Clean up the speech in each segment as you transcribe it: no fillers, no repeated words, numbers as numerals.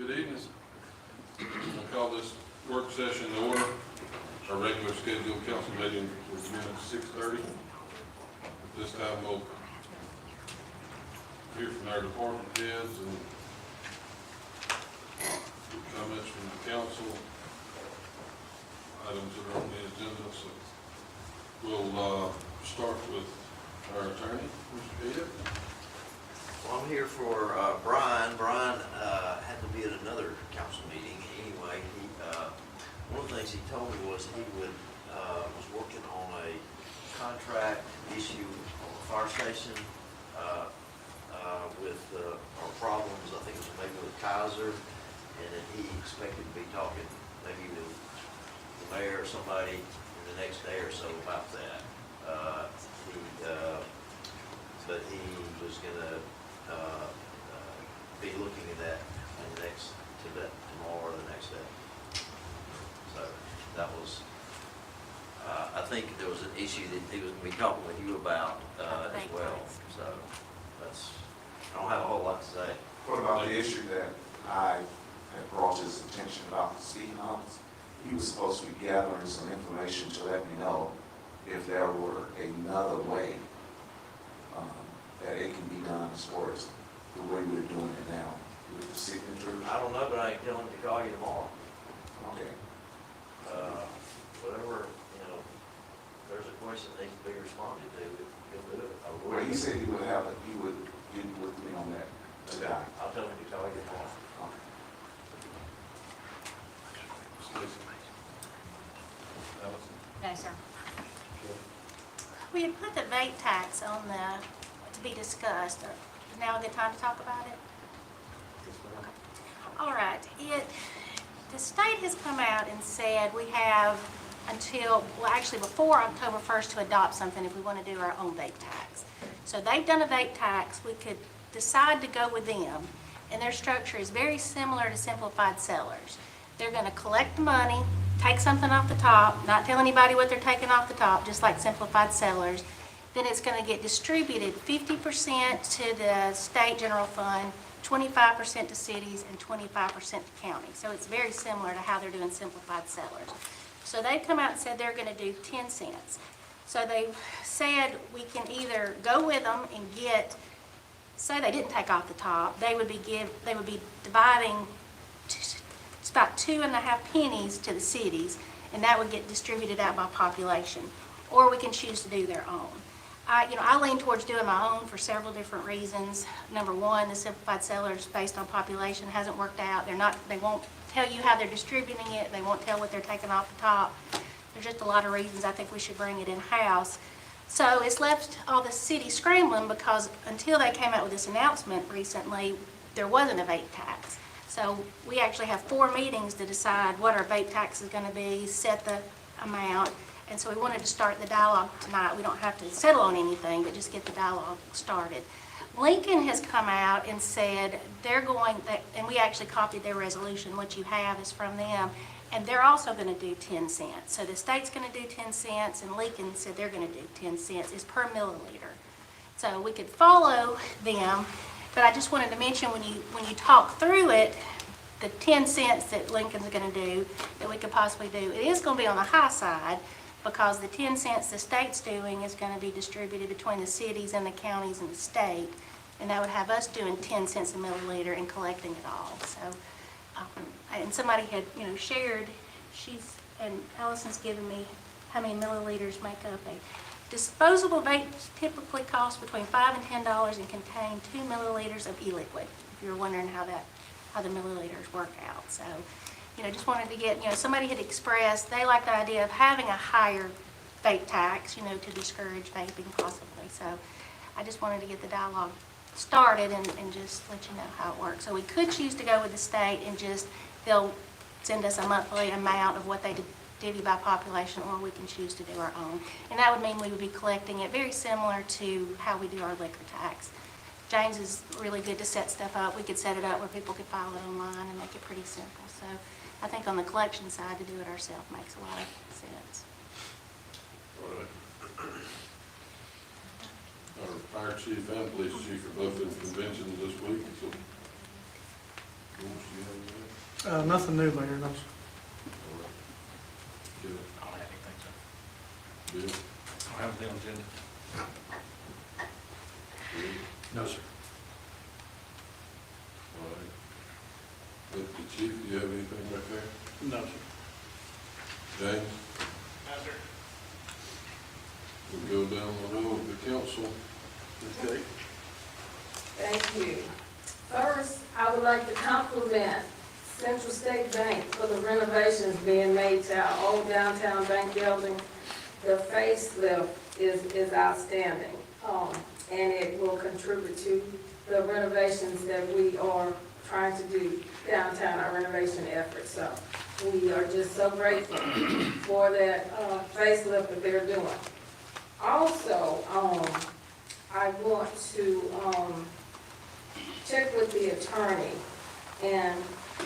Good evening. I'll call this work session to order. Our regular scheduled council meeting will begin at 6:30. At this time, we'll hear from our department heads and comments from the council, items that are on the agenda. So we'll start with our attorney, Mr. Ed. Well, I'm here for Brian. Brian had to be at another council meeting anyway. One of the things he told me was he was working on a contract issue on the fire station with our problems. I think it was maybe with Kaiser, and that he expected to be talking maybe with the mayor or somebody in the next day or so about that. But he was gonna be looking at that in the next, tomorrow or the next day. So that was, I think there was an issue that he was going to be talking with you about as well. So that's, I don't have a whole lot to say. What about the issue that I had brought to his attention about the ski humps? He was supposed to be gathering some information to let me know if there were another way as far as the way we're doing it now with the signature? I don't know, but I can tell him to call you tomorrow. Okay. Whatever, you know, if there's a question that needs to be responded to, he'll do it. I will. Well, he said he would get with me on that today. I'll tell him to call you tomorrow. Okay. Stacy? Allison? No, sir. We had put the vape tax on to be discussed. Is now a good time to talk about it? All right. The state has come out and said we have until, well, actually before October 1st to adopt something if we want to do our own vape tax. So they've done a vape tax. We could decide to go with them, and their structure is very similar to simplified sellers. They're going to collect the money, take something off the top, not tell anybody what they're taking off the top, just like simplified sellers. Then it's going to get distributed 50% to the state general fund, 25% to cities, and 25% to counties. So it's very similar to how they're doing simplified sellers. So they've come out and said they're going to do 10 cents. So they've said we can either go with them and get, say they didn't take off the top, they would be dividing it's about 2.5 pennies to the cities, and that would get distributed out by population. Or we can choose to do their own. I lean towards doing my own for several different reasons. Number one, the simplified sellers based on population hasn't worked out. They won't tell you how they're distributing it. They won't tell what they're taking off the top. There's just a lot of reasons I think we should bring it in-house. So it's left all the cities scrambling because until they came out with this announcement recently, there wasn't a vape tax. So we actually have 4 meetings to decide what our vape tax is going to be, set the amount. And so we wanted to start the dialogue tonight. We don't have to settle on anything, but just get the dialogue started. Lincoln has come out and said they're going, and we actually copied their resolution. What you have is from them. And they're also going to do 10 cents. So the state's going to do 10 cents, and Lincoln said they're going to do 10 cents. It's per milliliter. So we could follow them, but I just wanted to mention when you talk through it, the 10 cents that Lincoln's going to do, that we could possibly do, it is going to be on the high side, because the 10 cents the state's doing is going to be distributed between the cities and the counties and the state, and that would have us doing 10 cents a milliliter and collecting it all. So, and somebody had, shared, and Allison's given me how many milliliters make up a disposable vapes typically cost between $5 and $10 and contain 2 milliliters of e-liquid. If you're wondering how the milliliters work out, so. Just wanted to get, somebody had expressed they like the idea of having a higher vape tax, to discourage vaping possibly. So I just wanted to get the dialogue started and just let you know how it works. So we could choose to go with the state and they'll send us a monthly amount of what they divvy by population, or we can choose to do our own. And that would mean we would be collecting it very similar to how we do our liquor tax. James is really good to set stuff up. We could set it up where people could file it online and make it pretty simple. So I think on the collection side, to do it ourselves makes a lot of sense. All right. Our fire chief and police chief are both in conventions this week, so. Nothing new, Mayor, no. All right. Get it. I don't have anything, sir. Bill? I don't have anything on the agenda. Bill? No, sir. All right. The chief, do you have anything back there? No, sir. James? No, sir. We'll go down the road of the council. Okay. Thank you. First, I would like to compliment Central State Bank for the renovations being made to our old downtown bank building. The facelift is outstanding, and it will contribute to the renovations that we are trying to do downtown, our renovation efforts. So we are just so grateful for that facelift that they're doing. Also, I want to check with the attorney and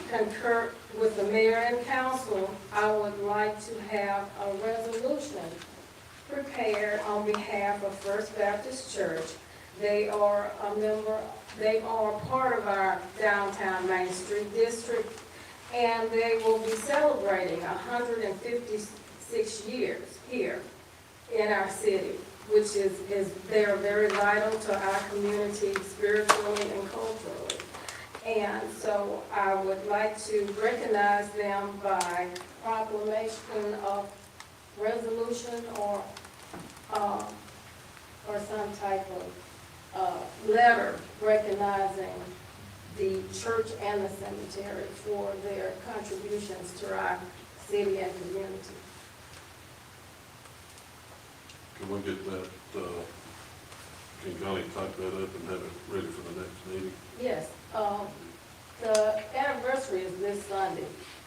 concur with the mayor and council. I would like to have a resolution prepared on behalf of First Baptist Church. They are part of our downtown Main Street district, and they will be celebrating 156 years here in our city. which is they're very vital to our community spiritually and culturally. And so I would like to recognize them by proclamation of resolution or some type of letter recognizing the church and the cemetery for their contributions to our city and community. Can we get that, can Connie type that up and have it ready for the next meeting? Yes, the anniversary is this Sunday.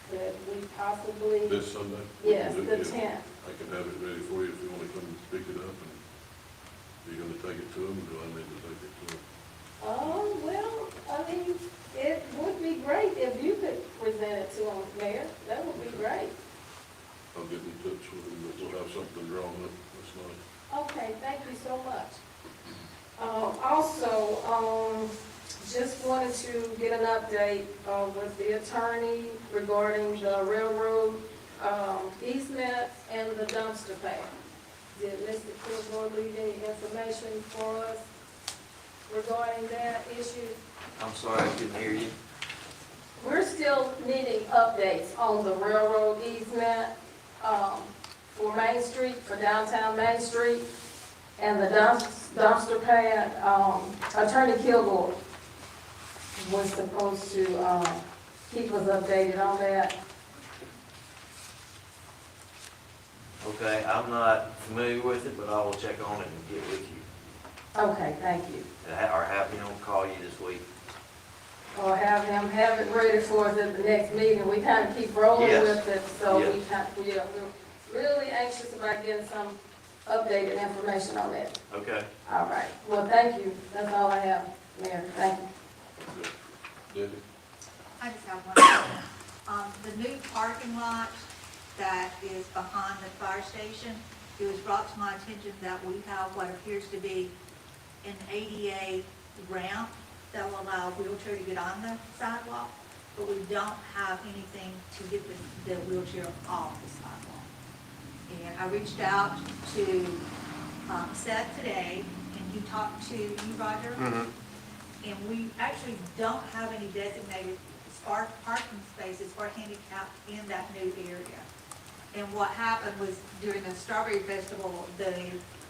Could we possibly? This Sunday? Yes, We can the do it. 10th. I can have it ready for you if you want to come and pick it up, and you're gonna take it to them, or do I need to take it to them? Well, I mean, it would be great if you could present it to them, Mayor. That would be great. I'll get in touch with them, but we'll have something drawn up this night. Okay, thank you so much. Also, just wanted to get an update with the attorney regarding the railroad easement and the dumpster pad. Did Mr. Kilgore leave any information for us regarding that issue? I'm sorry, I couldn't hear you. We're still needing updates on the railroad easement for Main Street, for downtown Main Street, and the dumpster pad. Attorney Kilgore was supposed to keep us updated on that. Okay, I'm not familiar with it, but I will check on it and get with you. Okay, thank you. Or have him call you this week. Or have him have it ready for us at the next meeting. We kind of keep rolling Yes. with it, so Yes. we're really anxious about getting some updated information on that. Okay. All right, well, thank you. That's all I have, Mayor. Thank you. Debbie? I just have one question. The new parking lot that is behind the fire station, it was brought to my attention that we have what appears to be an ADA ramp that will allow a wheelchair to get on the sidewalk, but we don't have anything to get the wheelchair off the sidewalk. And I reached out to Seth today, and he talked to you, Roger. And we actually don't have any designated parking spaces for handicapped in that new area. And what happened was during the Strawberry Festival, the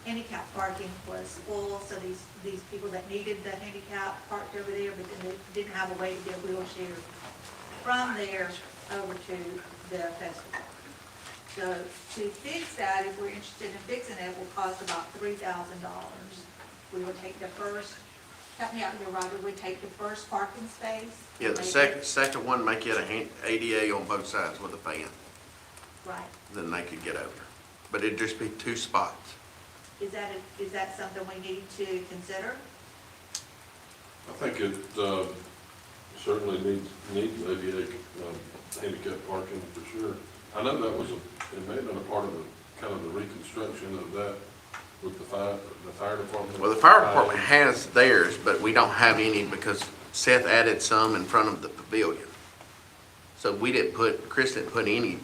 handicap parking was full, so these people that needed the handicap parked over there, but then they didn't have a way to get a wheelchair from there over to the festival. So to fix that, if we're interested in fixing it, will cost about $3,000. We will take the first, help me out here, Roger, we take the first parking space. Yeah, the second one, make it a ADA on both sides with a fan, Right. then they could get over. But it'd just be 2 spots. Is that something we need to consider? I think it certainly needs maybe a handicap parking for sure. I know that was it may have been a part of the kind of the reconstruction of that with the fire department. Well, the fire department has theirs, but we don't have any because Seth added some in front of the pavilion. So Chris didn't put any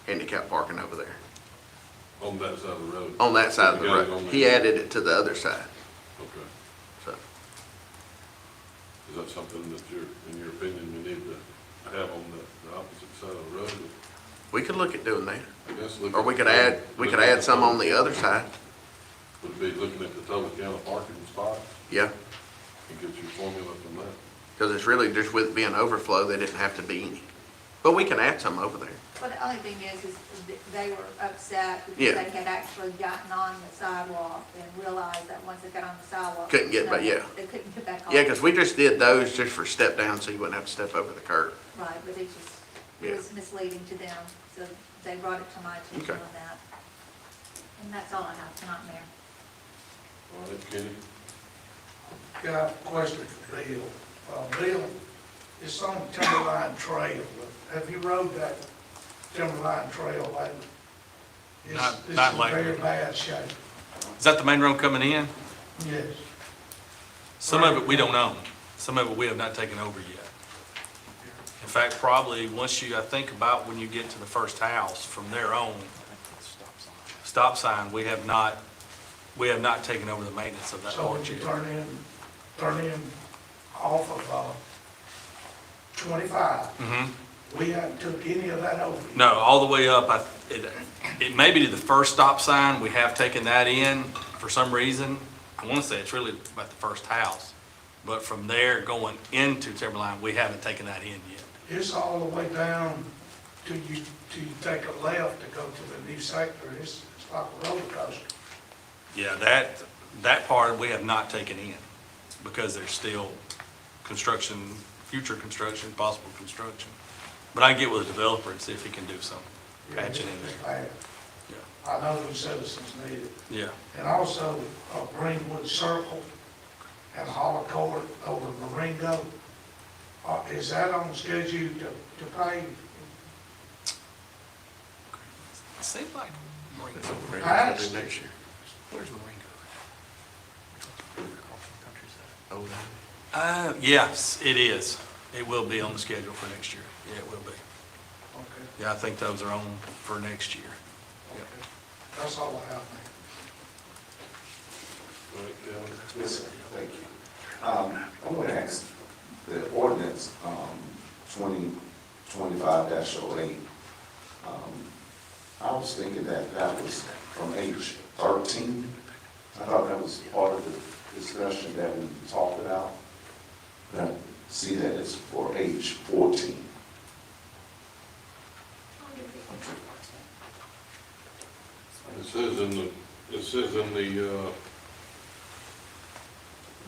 handicap parking over there, On that side of the road. on that side of the You got it road. on He there. added it to the other side, Okay. so. Is that something that in your opinion, we need to have on the opposite side of the road? We could look at doing that. I guess Or we could add some on the other side. Would be looking at the total count of parking spots Yeah, and get your formula from that. because it's really just with it being overflow, they didn't have to be any. But we can add some over there. Well, the only thing is they were upset Yeah. because they had actually gotten on the sidewalk and realized that once they got on the sidewalk. Couldn't get back, yeah. They couldn't get back on. Yeah, because we just did those just for step down, so you wouldn't have to step over the curb. Right, but it Yeah. was misleading to them, so they brought it to my attention Okay. on that. And that's all I have tonight, Mayor. All right, Kenny? Got a question for Bill. Bill, it's on Timberline Trail. Have you rode that Timberline Trail lately? Not It's in lately. very bad shape. Is that the main road coming in? Yes. Some of it we don't own. Some of it we have not taken over yet. In fact, probably once I think about when you get to the first house from there on, stop sign, we have not We have not taken over the maintenance of that So when park you yet. turn in off of, 25, we haven't took any of that over. No, all the way up, it may be to the first stop sign, we have taken that in for some reason. I want to say it's really about the first house, but from there going into Timberline, we haven't taken that in yet. It's all the way down till you take a left to go to the new sector. It's like a roller coaster. Yeah, that part we have not taken in because there's still construction, future construction, possible construction. But I can get with the developer and see if he can do some patching in It's there. bad. Yeah. I know the citizens need it. Yeah. And also, Greenwood Circle and Hollow Court over Marengo. Is that on schedule to pay? It seems like Marengo. Patched? Next year. Where's Marengo? Oh, Yes, it is. It will be on the schedule for next year. Yeah, it will be. Okay, Yeah, I think those are on for next year. okay. That's all I have, man. All right, Calvin. Yes, sir. Thank you. I want to ask, the ordinance, 2025-08, I was thinking that was from age 13. I thought that was part of the discussion that we talked about. But I see that it's for age 14. It says in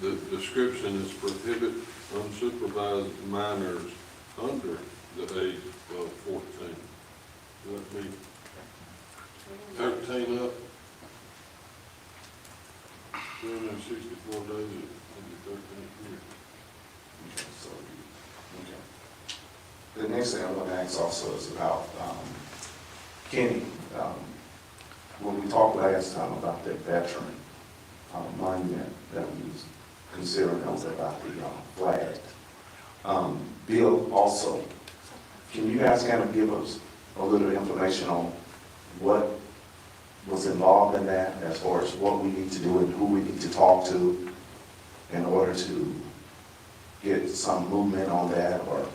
the description is prohibit unsupervised minors under the age of 14. That mean 13 up? 364 days of the 13th year. Okay, so, okay. The next thing I want to ask also is about Kenny. When we talked last time about that veteran monument that we was considering over about the flag. Bill, also, can you guys kind of give us a little information on what was involved in that, as far as what we need to do and who we need to talk to in order to get some movement on that, or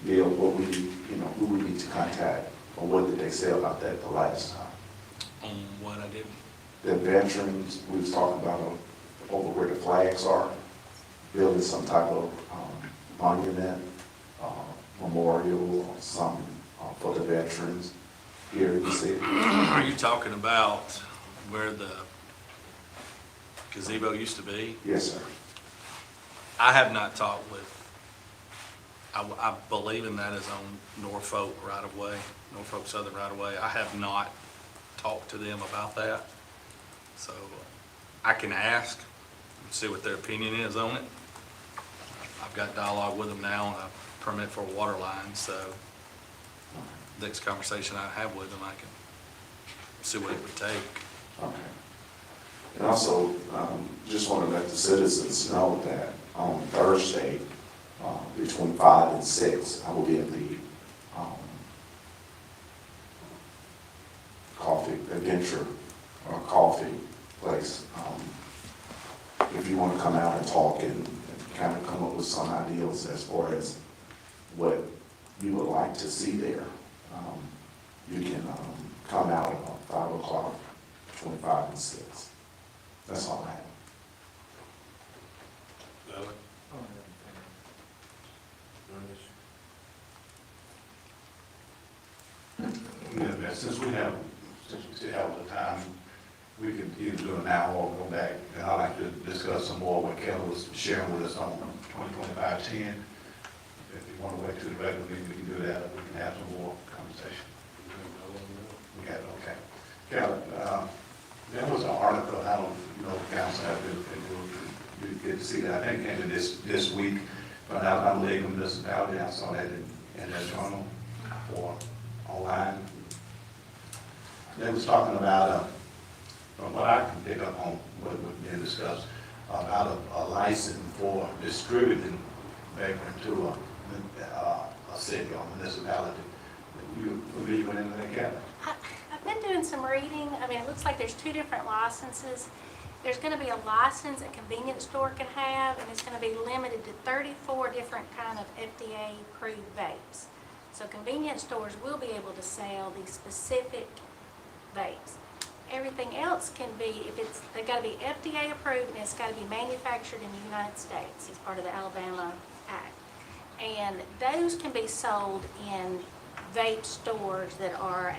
Bill, what we, who we need to contact, or what did they say about that the last time? On what I did. The veterans, we was talking about over where the flags are, building some type of monument, memorial, or something for the veterans here in the city. Are you talking about where the gazebo used to be? Yes, sir. I have not talked with, I believe in that is on Norfolk right of way, Norfolk Southern right of way. I have not talked to them about that. So I can ask, and see what their opinion is on it. I've got dialogue with them now on a permit for a water line, so next conversation I have with them, I can see what it would take. Okay. And also, just want to let the citizens know that on Thursday, between 5 and 6, I will be at the coffee adventure or coffee place. If you want to come out and talk and kind of come up with some ideas as far as what you would like to see there, you can come out at 5 o'clock, between 5 and 6. That's all I have. Alec? Yeah, since we still have the time, we could either do it now or go back. And I'd like to discuss some more what Kelly was sharing with us on 2025-10. If you want to wait to the regular meeting, we can do that, or we can have some more conversation. We have, okay. Kelly, there was an article, I don't know if council have been, you get to see that, I think it ended this week, but I believe in municipality, I saw that in their journal or online. They was talking about, from what I can pick up on what was being discussed, about a license for distributing vape into a city or municipality. You familiar with anything like that? I I've been doing some reading. I mean, it looks like there's 2 different licenses. There's going to be a license a convenience store can have, and it's going to be limited to 34 different kind of FDA-approved vapes. So convenience stores will be able to sell these specific vapes. Everything else can be, they've got to be FDA approved, and it's got to be manufactured in the United States as part of the Alabama Act. And those can be sold in vape stores that are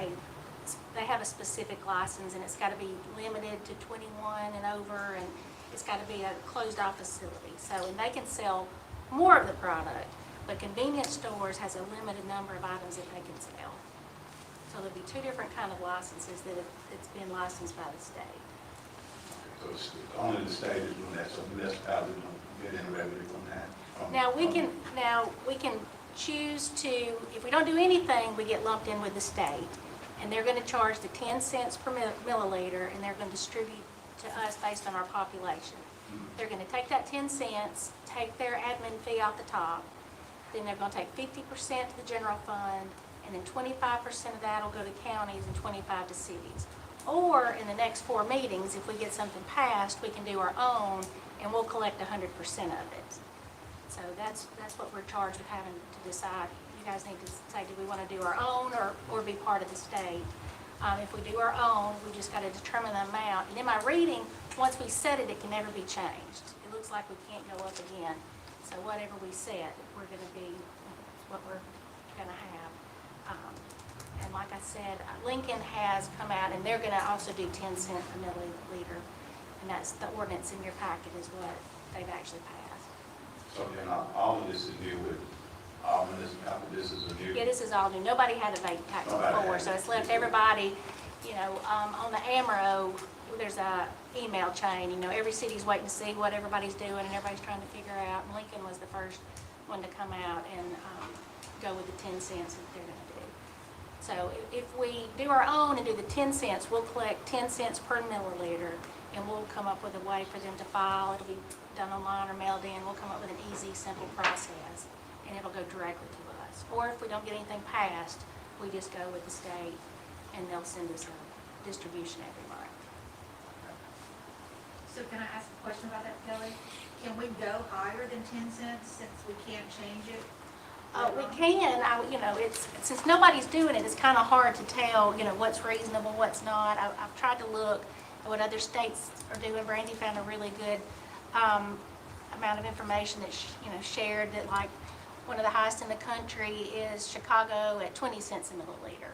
they have a specific license, and it's got to be limited to 21 and over, and it's got to be a closed-off facility. So, and they can sell more of the product, but convenience stores has a limited number of items that they can sell. So there'll be 2 different kind of licenses that it's been licensed by the state. So it's only the state is doing that, so municipalities don't get any revenue from that? Now, we can choose to, if we don't do anything, we get lumped in with the state. And they're going to charge the 10 cents per milliliter, and they're going to distribute to us based on our population. They're going to take that 10 cents, take their admin fee off the top, then they're going to take 50% to the general fund, and then 25% of that will go to counties and 25% to cities. Or in the next 4 meetings, if we get something passed, we can do our own, and we'll collect 100% of it. So that's what we're charged with having to decide. You guys need to say, do we want to do our own or be part of the state? If we do our own, we just got to determine the amount. And in my reading, once we set it, it can never be changed. It looks like we can't go up again. So whatever we set, we're going to be what we're going to have. And like I said, Lincoln has come out, and they're going to also do 10 cents a milliliter. And that's the ordinance in your packet is what they've actually passed. So then all of this is new with all municipalities, this is a new? Yeah, this is all new. Nobody had a vape tax before, so it's left everybody, on the AMRO, there's a email chain, every city's waiting to see what everybody's doing, and everybody's trying to figure out. And Lincoln was the first one to come out and go with the 10 cents that they're going to do. So if we do our own and do the 10 cents, we'll collect 10 cents per milliliter, and we'll come up with a way for them to file. It'll be done online or mailed in. We'll come up with an easy, simple process, and it'll go directly to us. Or if we don't get anything passed, we just go with the state, and they'll send us a distribution every month. So can I ask a question about that, Kelly? Can we go higher than 10 cents since we can't change it? We can, since nobody's doing it, it's kind of hard to tell, what's reasonable, what's not. I've tried to look at what other states are doing. Brandy found a really good amount of information that's, shared that, like, one of the highest in the country is Chicago at 20 cents a milliliter.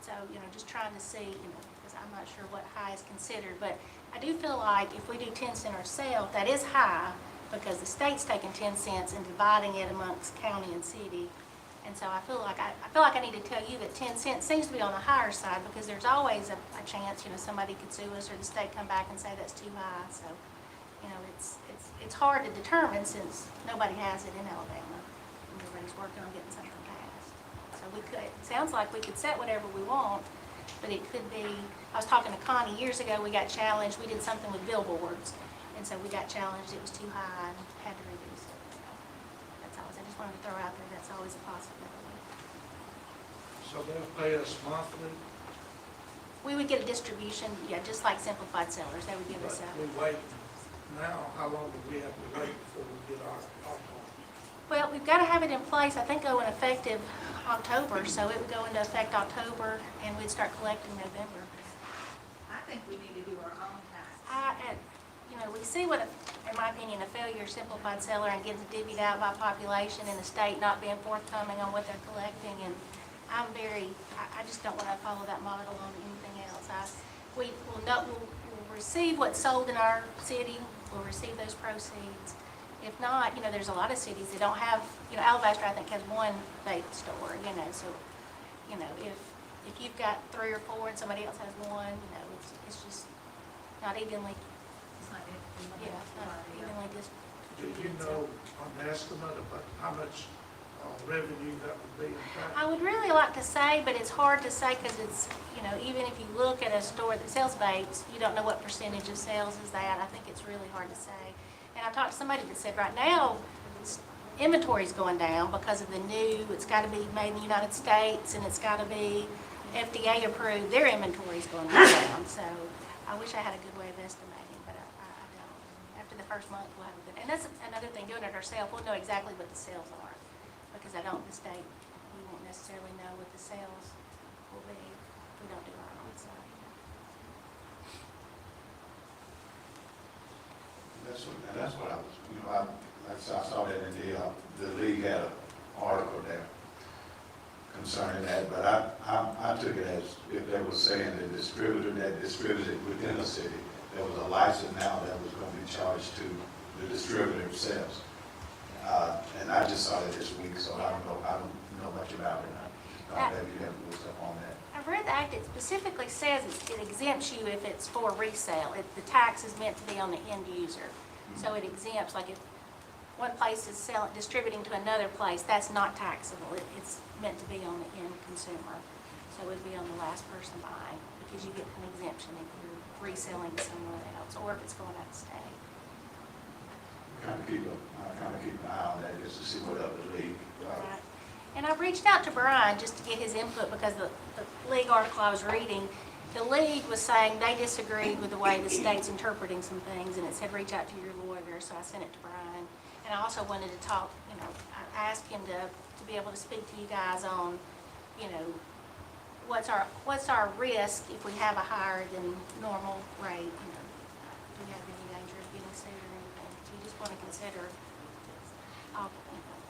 So, just trying to see, because I'm not sure what high is considered, but I do feel like if we do 10 cents ourselves, that is high, because the state's taking 10 cents and dividing it amongst county and city. And so I feel like I need to tell you that 10 cents seems to be on the higher side, because there's always a chance, somebody could sue us or the state come back and say that's too high. So, it's hard to determine since nobody has it in Alabama. And everybody's working on getting something passed. So it sounds like we could set whatever we want, but it could be, I was talking to Connie years ago, we got challenged, we did something with billboards. And so we got challenged, it was too high and had to reduce it. So that's always, I just wanted to throw out there, that's always a possibility. So they'll pay us monthly, We would get a distribution, just like simplified sellers, they would give but us a. we wait. Now, how long do we have to wait before we get our part? Well, we've got to have it in place, I think going effective October, so it would go into effect October and we'd start collecting November. I think we need to do our own tax. We see what, in my opinion, a failure simplified seller and getting divvied out by population and the state not being forthcoming on what they're collecting, and I just don't want to follow that model on anything else. We'll receive what's sold in our city, we'll receive those proceeds. If not, there's a lot of cities that don't have, Alabaster, I think, has one vape store, so, if you've got 3 or 4 and somebody else has one, it's just not evenly, It's not not evenly Do distributed. you know an estimate about how much revenue that would be in tax? I would really like to say, but it's hard to say because it's, even if you look at a store that sells vapes, you don't know what percentage of sales is that. I think it's really hard to say. And I talked to somebody that said right now, inventory's going down because of the new, it's got to be made in the United States and it's got to be FDA approved, their inventory's going way down. So I wish I had a good way of estimating, but I don't. After the first month, we'll have a good, and that's another thing, doing it ourselves, we'll know exactly what the sales are. Because I don't, the state, we won't necessarily know what the sales will be if we don't do our own site. That's what I was, like I said, I saw that in the league had an article there concerning that, but I took it as if they were saying the distributor that distributed within the city, there was a license now that was going to be charged to the distributor themselves. And I just saw it this week, so I don't know much about it. Maybe you have looked up on that. I've read the act, it specifically says it exempts you if it's for resale. The tax is meant to be on the end user. So it exempts, like if one place is distributing to another place, that's not taxable. It's meant to be on the end consumer. So it would be on the last person buying, because you get an exemption if you're reselling to someone else, or if it's going out of state. Kind of keep an eye on that just to see what other league. Right. And I reached out to Brian just to get his input, because the league article I was reading, the league was saying they disagreed with the way the state's interpreting some things, and it said reach out to your lawyer, so I sent it to Brian. And I also wanted to talk, I asked him to be able to speak to you guys on, what's our risk if we have a higher than normal rate, do we have any danger of getting sued or anything? You just want to consider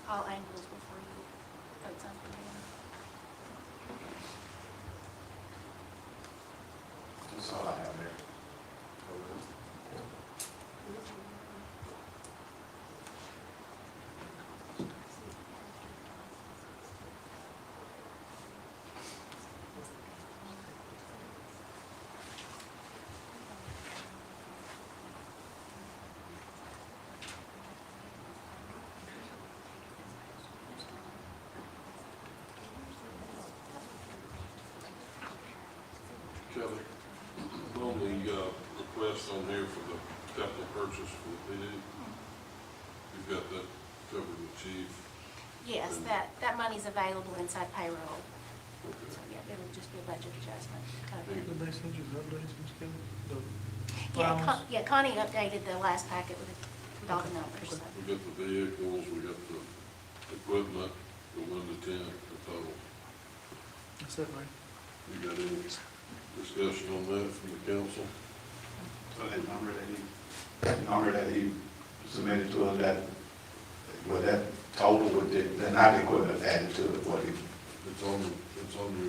all angles before you vote something in. That's all I have there. Kelly, on the request on here for the capital purchase for the PD, you've got that covered with chief. Yes, that money's available inside payroll. Okay. So, yeah, it would just be a budget adjustment. Did they send you the updates, Ms. Kelly? Connie updated the last packet with all the numbers. So. We got the vehicles, we got the equipment, the 1 to 10, the total. That's it, man. You got any discussion on that from the council? So that number that he submitted to us, that total with the not equipment added to it, what he, It's on your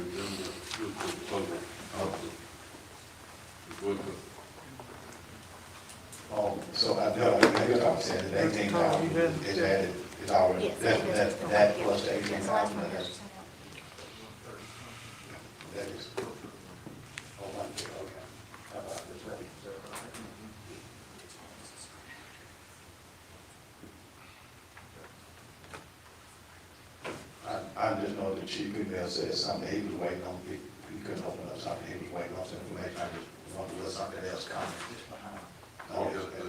agenda, with the total of the equipment. so I know, I guess I was saying that 18,000 is added, is already, Yes, that plus the Yes, the last 18,000, one, that's, 30%. that is, okay. How about this? I just know the chief email said something, he was waiting on, he couldn't open up something, he was waiting on some information, I just wanted to let something else come. You got that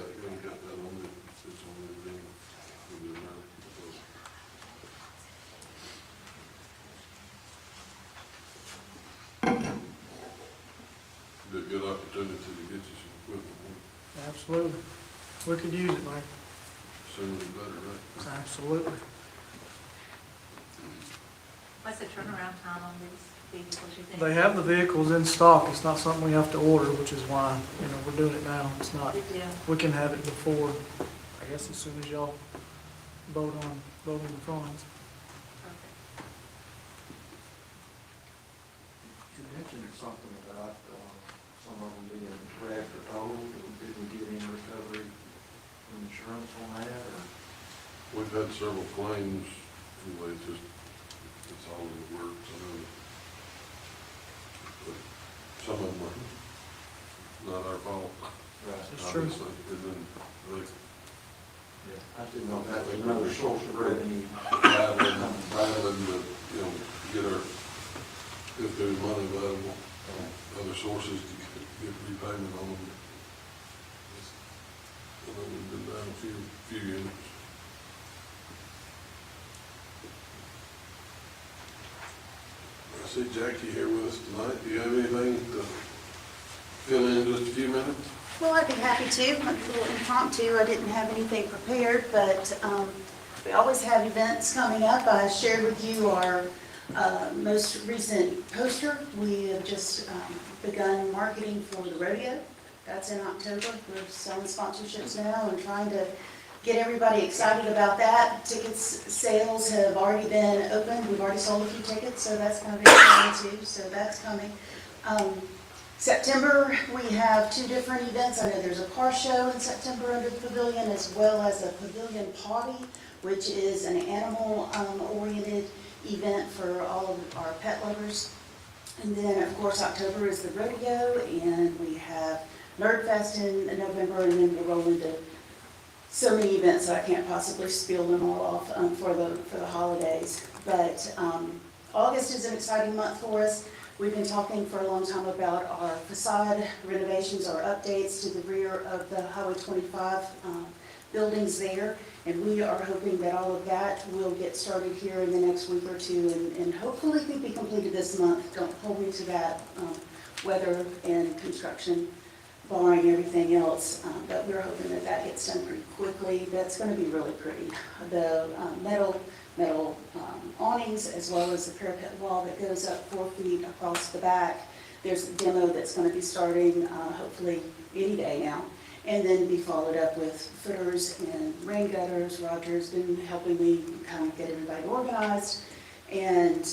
on the, it's on the agenda. We'll do that. Be a good opportunity to get you some equipment, Absolutely. We could use it, Mike. sooner the better, right? Absolutely. What's the turnaround time on these vehicles, you think? They have the vehicles in stock. It's not something we have to order, which is why, we're doing it now. It's not, Good deal. we can have it before, I guess, as soon as y'all vote on the funds. Perfect. You mentioned something about some of them being wrecked or totaled. Did we get any recovery from insurance on that, or? We've had several claims, anyway, it's all in the works, I know. But some of them are not our fault. That's true. Obviously, and then they I didn't know if that was another source of revenue. battling to, get our, if there's money available, other sources to get repayment on them. I know we've been down a few units. I see Jackie here with us tonight. Do you have anything to fill in just a few minutes? Well, I'd be happy to. A little impromptu. I didn't have anything prepared, but we always have events coming up. I shared with you our most recent poster. We have just begun marketing for the rodeo. That's in October. We're selling sponsorships now and trying to get everybody excited about that. Tickets sales have already been opened. We've already sold a few tickets, so that's going to be exciting too. So that's coming. September, we have 2 different events. I know there's a car show in September under the pavilion, as well as a pavilion potty, which is an animal-oriented event for all of our pet lovers. And then, of course, October is the rodeo, and we have Nerd Fest in November, and then we'll roll into so many events that I can't possibly spiel them all off for the holidays. But August is an exciting month for us. We've been talking for a long time about our facade renovations, our updates to the rear of the Highway 25 buildings there. And we are hoping that all of that will get started here in the next week or two and hopefully can be completed this month. Don't hold me to that, weather and construction barring everything else. But we're hoping that that gets done pretty quickly. That's going to be really pretty. The metal awnings, as well as the parapet wall that goes up 4 feet across the back. There's a demo that's going to be starting hopefully any day now, and then be followed up with footers and rain gutters. Roger's been helping me kind of get everybody organized and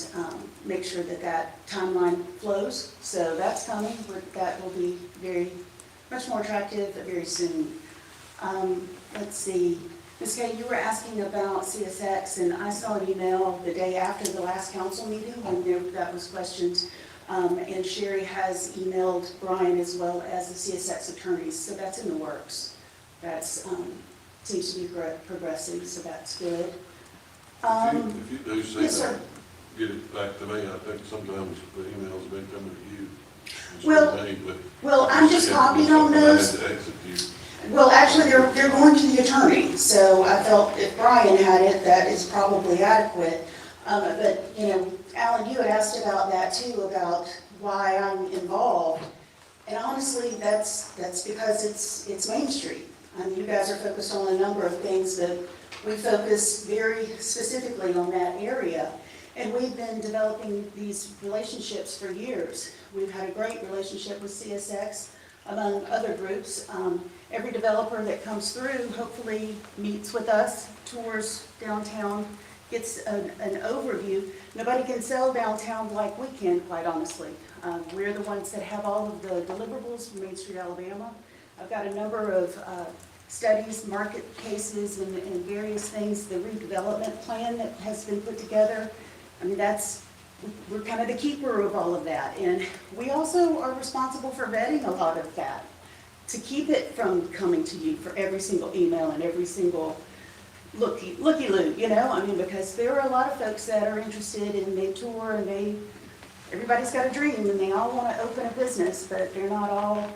make sure that that timeline flows. So that's coming. That will be much more attractive very soon. Let's see. Ms. Kay, you were asking about CSX, and I saw an email the day after the last council meeting when that was questioned. And Sherry has emailed Brian as well as the CSX attorneys, so that's in the works. That's seems to be progressing, so that's good. If you do see Yes, that, sir. get it back to me. I think sometimes the emails have been coming to you. Well, I'm just copied on those. I had to execute. Well, actually, they're going to the attorney, so I felt if Brian had it, that is probably adequate. But, you know, Alan, you had asked about that too, about why I'm involved. And honestly, that's because it's Main Street. I mean, you guys are focused on a number of things, but we focus very specifically on that area. And we've been developing these relationships for years. We've had a great relationship with CSX, among other groups. Every developer that comes through hopefully meets with us, tours downtown, gets an overview. Nobody can sell downtown like we can, quite honestly. We're the ones that have all of the deliverables from Main Street, Alabama. I've got a number of studies, market cases, and various things, the redevelopment plan that has been put together. I mean, we're kind of the keeper of all of that. And we also are responsible for vetting a lot of that, to keep it from coming to you for every single email and every single looky-loo, you know? I mean, because there are a lot of folks that are interested and they tour and everybody's got a dream and they all want to open a business, but they're not all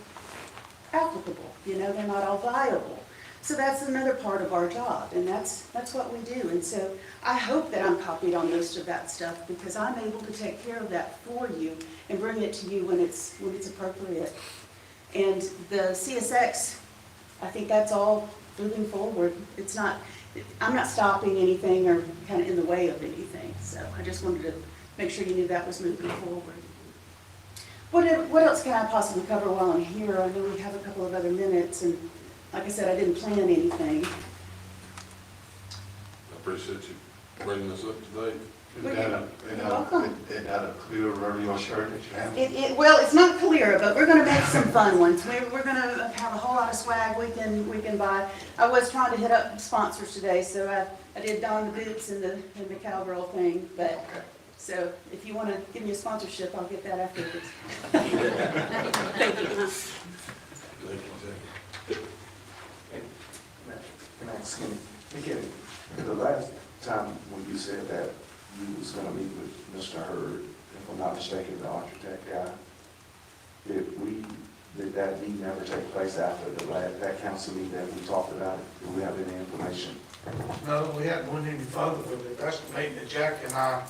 applicable, you know? They're not all viable. So that's another part of our job, and that's what we do. And so I hope that I'm copied on most of that stuff, because I'm able to take care of that for you and bring it to you when it's appropriate. And the CSX, I think that's all moving forward. I'm not stopping anything or kind of in the way of anything. So I just wanted to make sure you knew that was moving forward. What else can I possibly cover while I'm here? I know we have a couple of other minutes, and like I said, I didn't plan anything. I appreciate you bringing us up to date. Is that a clear rodeo shirt that you have? Well, it's not Calera, but we're going to make some fun ones. We're going to have a whole lot of swag we can buy. I was trying to hit up sponsors today, so I did don the boots and the cowgirl thing. But Okay. so if you want to give me a sponsorship, I'll get that afterwards. Thank you. Thank you, Jackie. Can I ask you, again, the last time when you said that you was gonna meet with Mr. Hurd, if I'm not mistaken, the architect guy, did that meeting ever take place after that council meeting that we talked about it? Do we have any information? No, we hadn't went any further with it. That's the meeting that Jackie and I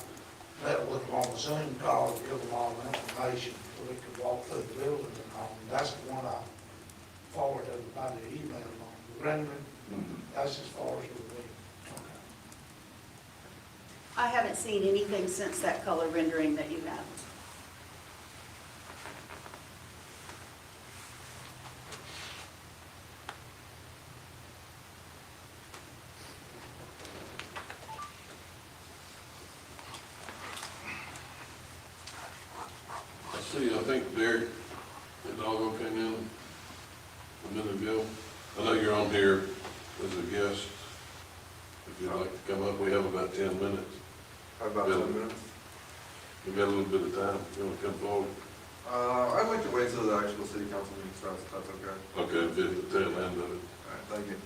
met with them on a Zoom call, give them all the information, so we could walk through the building and all. And that's the one I forwarded everybody the email on. The rendering, that's as far as we'll be. I haven't seen anything since that color rendering that you have. I see, I think Derek, is all okay now? A minute ago. I know you're on here as a guest. If you'd like to come up, we have about 10 minutes. About 10 minutes? We've got a little bit of time, if you want to come forward. I'd like to wait till the actual city council meeting starts, if that's okay. Okay, visit the tail end of it. All right, thank you.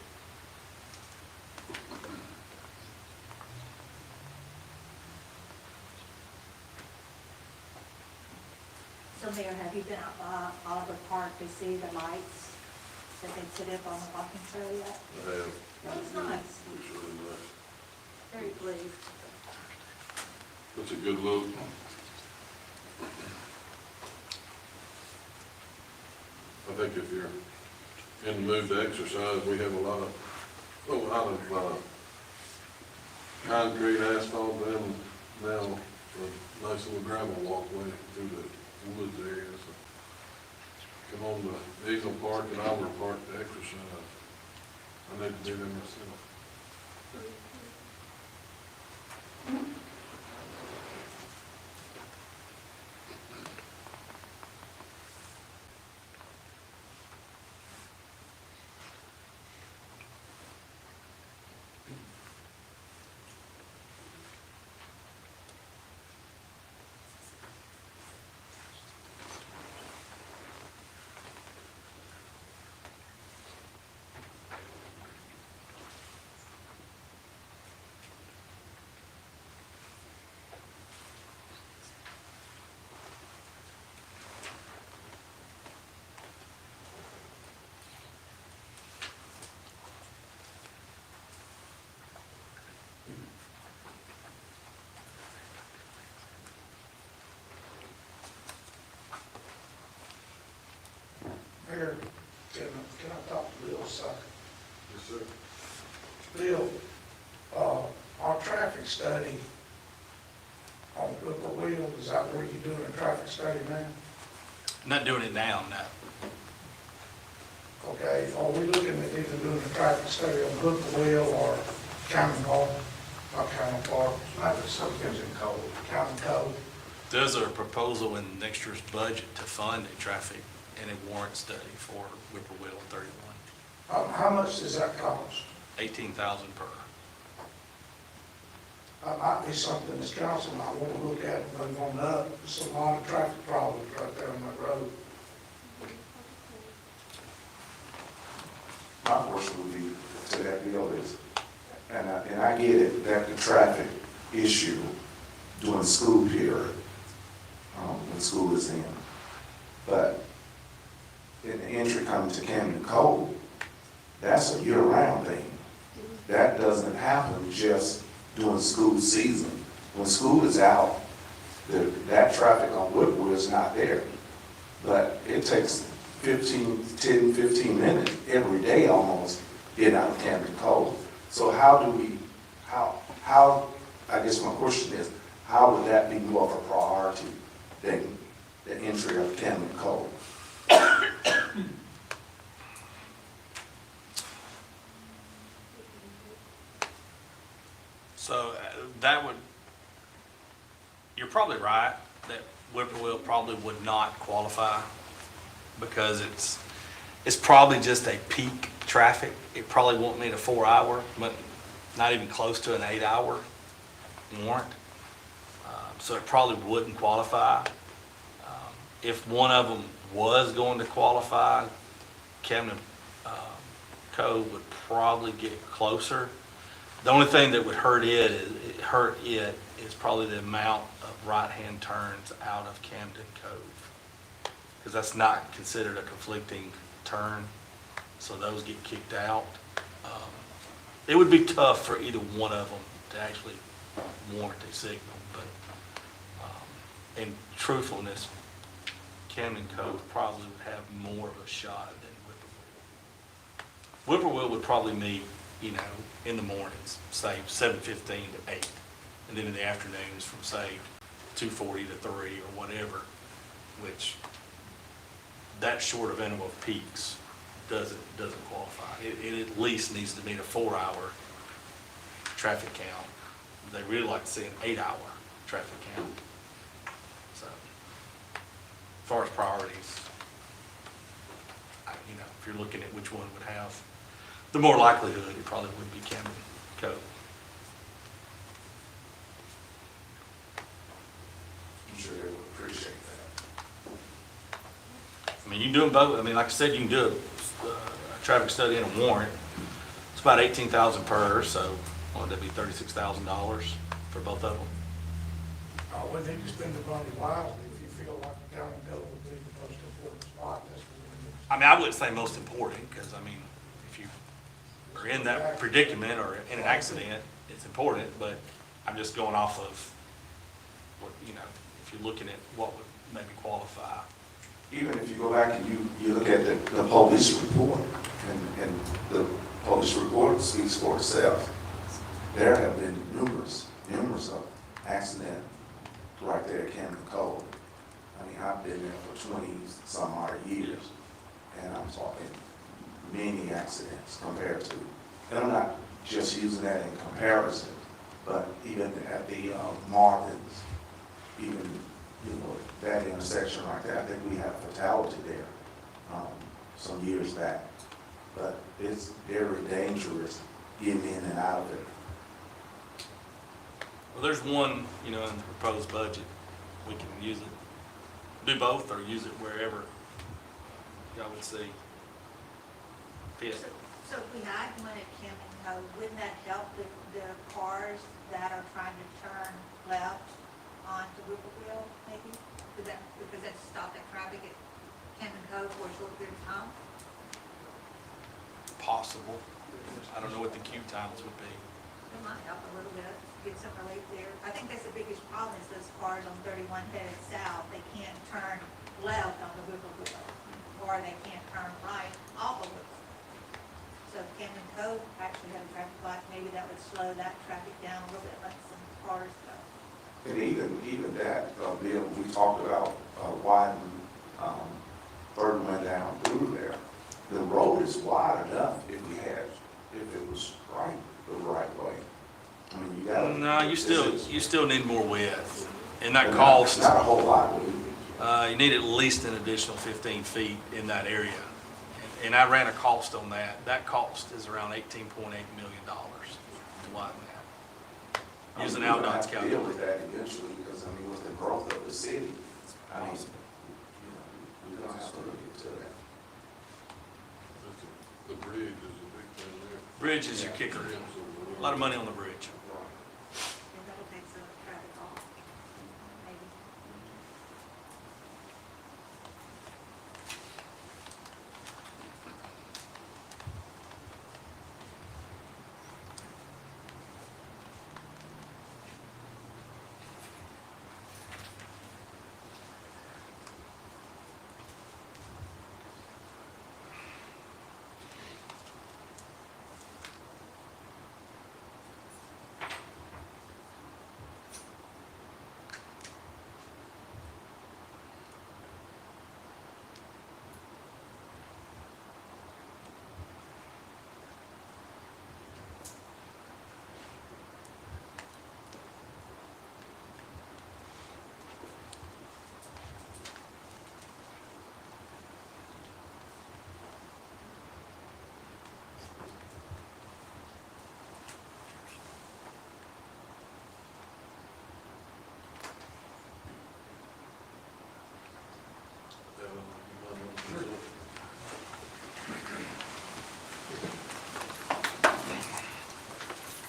So Mayor, have you been out by Oliver Park to see the lights that they set up on the walking trail yet? I have. That was nice. Looks really nice. Very pleased. That's a good look. I think if you're in the mood to exercise, we have a lot of concrete, asphalt, and now a nice little gravel walkway through the woods area. So come on to Eagle Park and Albert Park to exercise. I need to do that myself. Mayor, can I talk to Bill a second? Yes, sir. Bill, our traffic study on Whippoorwill, is that where you're doing a traffic study now? Not doing it now, no. Okay, are we looking at either doing a traffic study on Whippoorwill or County Hall, not County Park, maybe something's in code, County Code? There's a proposal in next year's budget to fund a traffic and a warrant study for Whippoorwill 31. How much does that cost? $18,000 per. That might be something this council might want to look at and move on up. There's a lot of traffic problems right there on that road. My question would be to that bill is, and I get it, that the traffic issue during school period, when school is in. But in the entry coming to Camden Cove, that's a year-round thing. That doesn't happen just during school season. When school is out, that traffic on Woodward is not there. But it takes 10-15 minutes every day almost getting out of Camden Cove. So I guess my question is, how would that be more of a priority than the entry of Camden Cove? So that would, you're probably right, that Whippoorwill probably would not qualify because it's probably just a peak traffic. It probably won't meet a 4-hour, but not even close to an 8-hour warrant. So it probably wouldn't qualify. If one of them was going to qualify, Camden Cove would probably get closer. The only thing that would hurt it is probably the amount of right-hand turns out of Camden Cove. Because that's not considered a conflicting turn, so those get kicked out. It would be tough for either one of them to actually warrant a signal, but in truthfulness, Camden Cove probably would have more of a shot than Whippoorwill. Whippoorwill would probably meet, in the mornings, say 7:15 to 8, and then in the afternoons from say 2:40 to 3 or whatever, which that short of interval of peaks doesn't qualify. It at least needs to meet a 4-hour traffic count. They really like to see an 8-hour traffic count. So, as far as priorities, if you're looking at which one would have the more likelihood, it probably would be Camden Cove. I'm sure they would appreciate that. I mean, you can do them both. I mean, like I said, you can do a traffic study and a warrant. It's about $18,000 per, so that'd be $36,000 for both of them. We need to spend the money wisely. If you feel like the county bill would be the most important spot, that's what we need. I mean, I wouldn't say most important, because I mean, if you are in that predicament or in an accident, it's important, but I'm just going off of what, if you're looking at what would maybe qualify. Even if you go back and you look at the police report, and the police report speaks for itself, there have been numerous of accidents right there at Camden Cove. I mean, I've been there for 20-some odd years, and I'm talking many accidents compared to, and I'm not just using that in comparison, but even at the Martins, even, that intersection right there, I think we had a fatality there some years back. But it's very dangerous getting in and out of it. Well, there's one, in the proposed budget, we can use it, do both, or use it wherever y'all would see fit. So if we had one at Camden Cove, wouldn't that help with the cars that are trying to turn left onto Whippoorwill, maybe? Because that stop that traffic at Camden Cove for a short period of time? Possible. I don't know what the queue times would be. It might help a little bit, get some relief there. I think that's the biggest problem is those cars on 31 headed south, they can't turn left on the Whippoorwill, or they can't turn right off of Whippoorwill. So if Camden Cove actually had a traffic light, maybe that would slow that traffic down a little bit, let some cars go. And even that, Bill, we talked about widening Birdman down through there. The road is wide enough if it was the right way. I mean, you gotta. No, you still need more width, and that Not cost, a whole lot, but you need at least an additional 15 feet in that area. And I ran a cost on that. That cost is around $18.8 million to widen that. Using we're gonna Aldon's have to deal calculator. with that eventually, because I mean, with the growth of the city, I mean, we're gonna have to look into that. The bridge is a big thing there. Bridge is your kicker. A lot of money on the bridge. And that'll take some traffic off, maybe.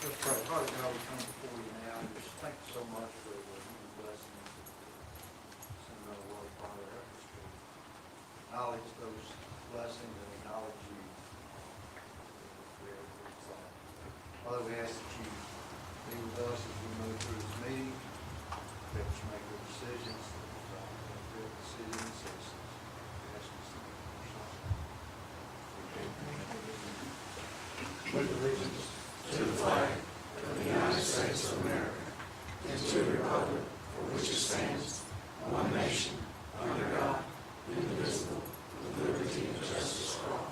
Let's pray. Father God, we come before you now, and just thank you so much for the blessing. Send another word, Father, help us to acknowledge those blessings and acknowledge you. Father, we ask that you be with us as we move through this meeting. Help us make good decisions that benefit the city and the citizens. We ask this in your son. Pledge allegiance To the flag of the United States of America, and to the republic for which it stands, one nation, under God, indivisible, with liberty and justice for all.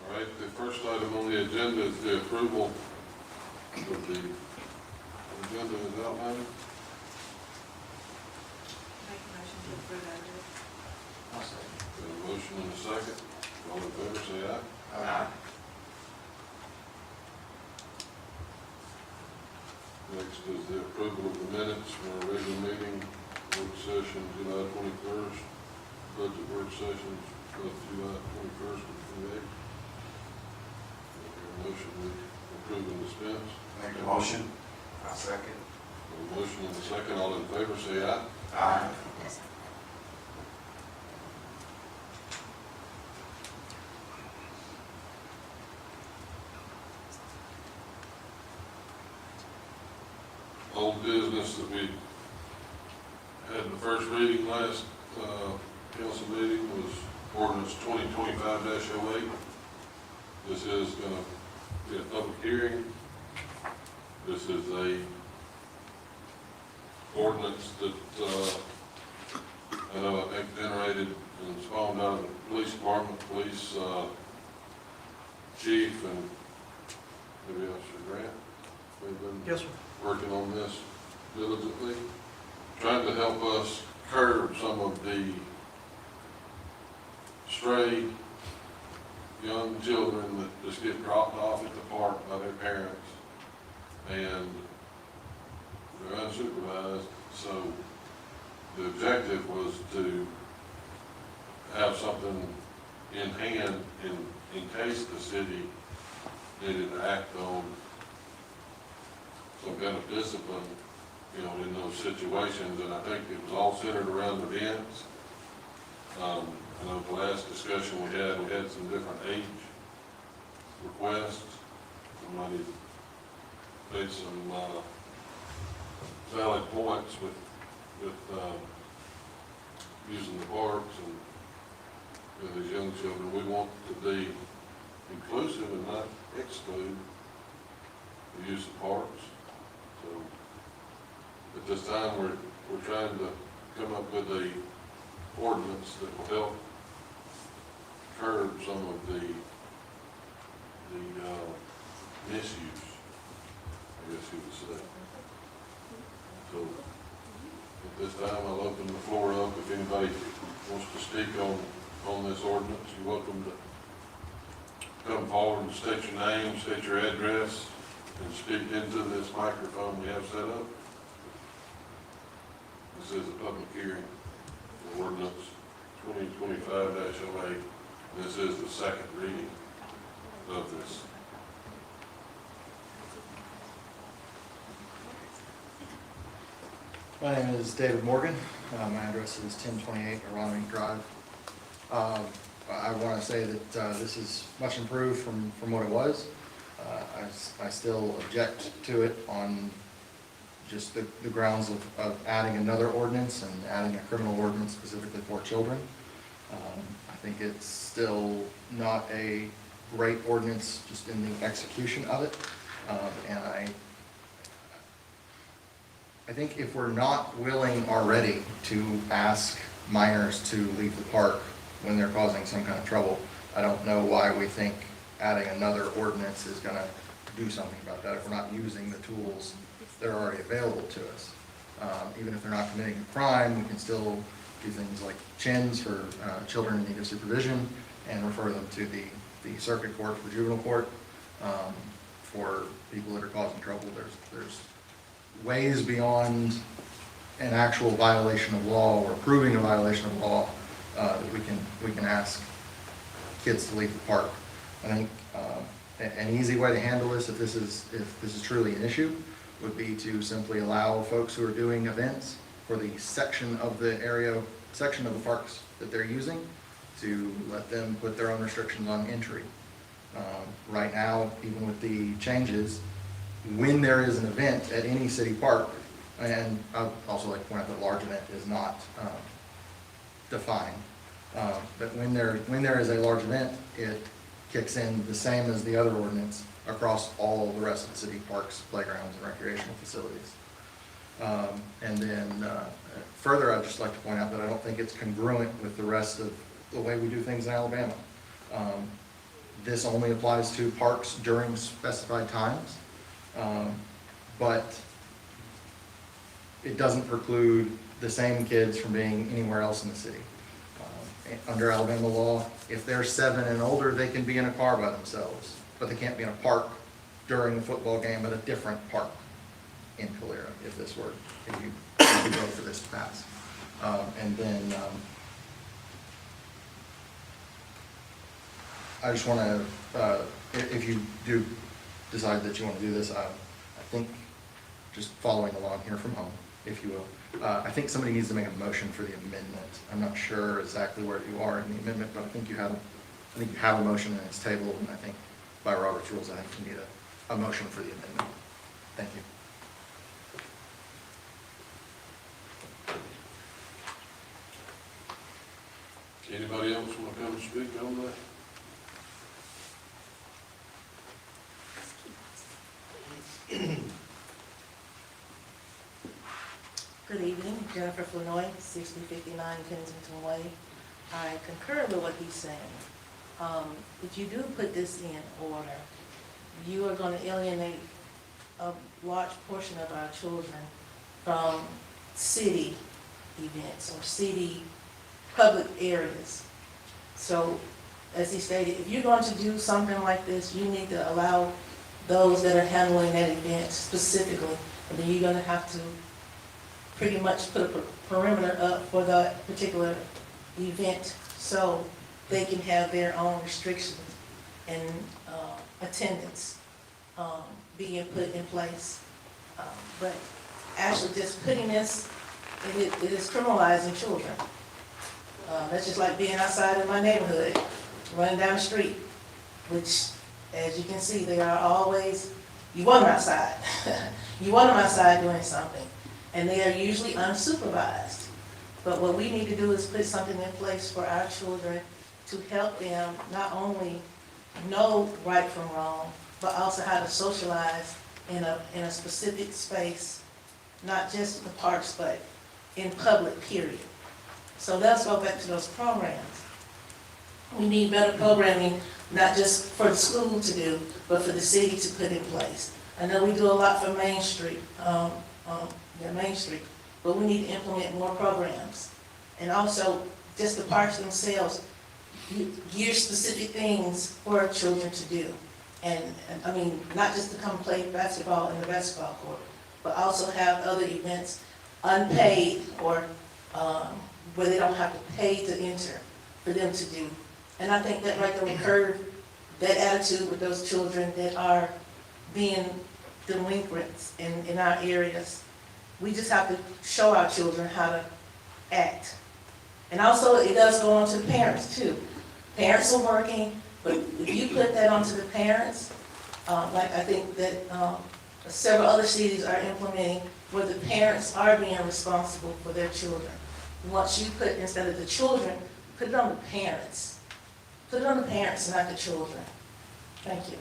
All right, the first item on the agenda is the approval of the agenda as outlined. Make a motion to approve that. I'll second. Got a motion and a second. All in favor, say aye. Aye. Next is the approval of the minutes from our regular meeting, work session, July 21st, budget work sessions, July 21st and 28th. Motion to approve and dispense. Make the motion. I second. A motion and a second. All in favor, say aye. Aye. Old business that we had the first reading last council meeting was ordinance 2025-08. This is going to be a public hearing. This is a ordinance that I know I think generated and spawned out of the police department, police chief, and maybe Officer Grant. We've been Yes, sir. working on this diligently, trying to help us curb some of the stray young children that just get dropped off at the park by their parents, and they're unsupervised. So the objective was to have something in hand in case the city needed to act on some kind of discipline, you know, in those situations. And I think it was all centered around events. I know the last discussion we had some different age requests. Somebody made some valid points with using the parks and with these young children. We want to be inclusive and not exclude the use of parks. So at this time, we're trying to come up with a ordinance that will help curb some of the misuse, I guess you would say. So at this time, I'll open the floor up. If anybody wants to speak on this ordinance, you're welcome to come forward and state your name, state your address, and speak into this microphone we have set up. This is a public hearing for ordinance 2025-08. This is the second reading of this. My name is David Morgan. My address is 1028 Aronimink Drive. I want to say that this is much improved from what it was. I still object to it on just the grounds of adding another ordinance and adding a criminal ordinance specifically for children. I think it's still not a great ordinance just in the execution of it. And I think if we're not willing already to ask minors to leave the park when they're causing some kind of trouble, I don't know why we think adding another ordinance is gonna do something about that if we're not using the tools that are already available to us. Even if they're not committing a crime, we can still do things like chins for children in need of supervision and refer them to the circuit court for juvenile court. For people that are causing trouble, there's ways beyond an actual violation of law or proving a violation of law that we can ask kids to leave the park. I think an easy way to handle this, if this is truly an issue, would be to simply allow folks who are doing events for the section of the parks that they're using, to let them put their own restrictions on entry. Right now, even with the changes, when there is an event at any city park, and I'd also like to point out that large event is not defined, but when there is a large event, it kicks in the same as the other ordinance across all the rest of the city parks, playgrounds, and recreational facilities. And then further, I'd just like to point out that I don't think it's congruent with the rest of the way we do things in Alabama. This only applies to parks during specified times, but it doesn't preclude the same kids from being anywhere else in the city. Under Alabama law, if they're 7 and older, they can be in a car by themselves, but they can't be in a park during a football game at a different park in Calera, if you vote for this to pass. And then I just want to, if you do decide that you want to do this, I think, just following along here from home, if you will, I think somebody needs to make a motion for the amendment. I'm not sure exactly where you are in the amendment, but I think you have a motion and it's tabled, and I think by Robert's rules, I think you need a motion for the amendment. Thank you. Anybody else want to come and speak on that? Good evening, Jennifer Flanoy, 6059 Kensington Way. I concur with what he's saying. If you do put this in order, you are going to alienate a large portion of our children from city events or city public areas. So, as he stated, if you're going to do something like this, you need to allow those that are handling that event specifically, and then you're going to have to pretty much put a perimeter up for that particular event so they can have their own restrictions and attendance being put in place. But actually just putting this, it is criminalizing children. That's just like being outside in my neighborhood, running down the street, which, as you can see, they are always, you want them outside. You want them outside doing something. And they are usually unsupervised. But what we need to do is put something in place for our children to help them not only know right from wrong, but also how to socialize in a specific space, not just in the parks, but in public, period. So let's go back to those programs. We need better programming, not just for the school to do, but for the city to put in place. I know we do a lot for Main Street, but we need to implement more programs. And also, just the parks themselves, gear specific things for children to do. And I mean, not just to come play basketball in the basketball court, but also have other events unpaid or where they don't have to pay to enter for them to do. And I think that right there we curb that attitude with those children that are being delinquents in our areas. We just have to show our children how to act. And also, it does go on to the parents too. Parents are working, but if you put that onto the parents, like I think that several other cities are implementing, where the parents are being responsible for their children. Once you put, instead of the children, put it on the parents. Put it on the parents, not the children. Thank you.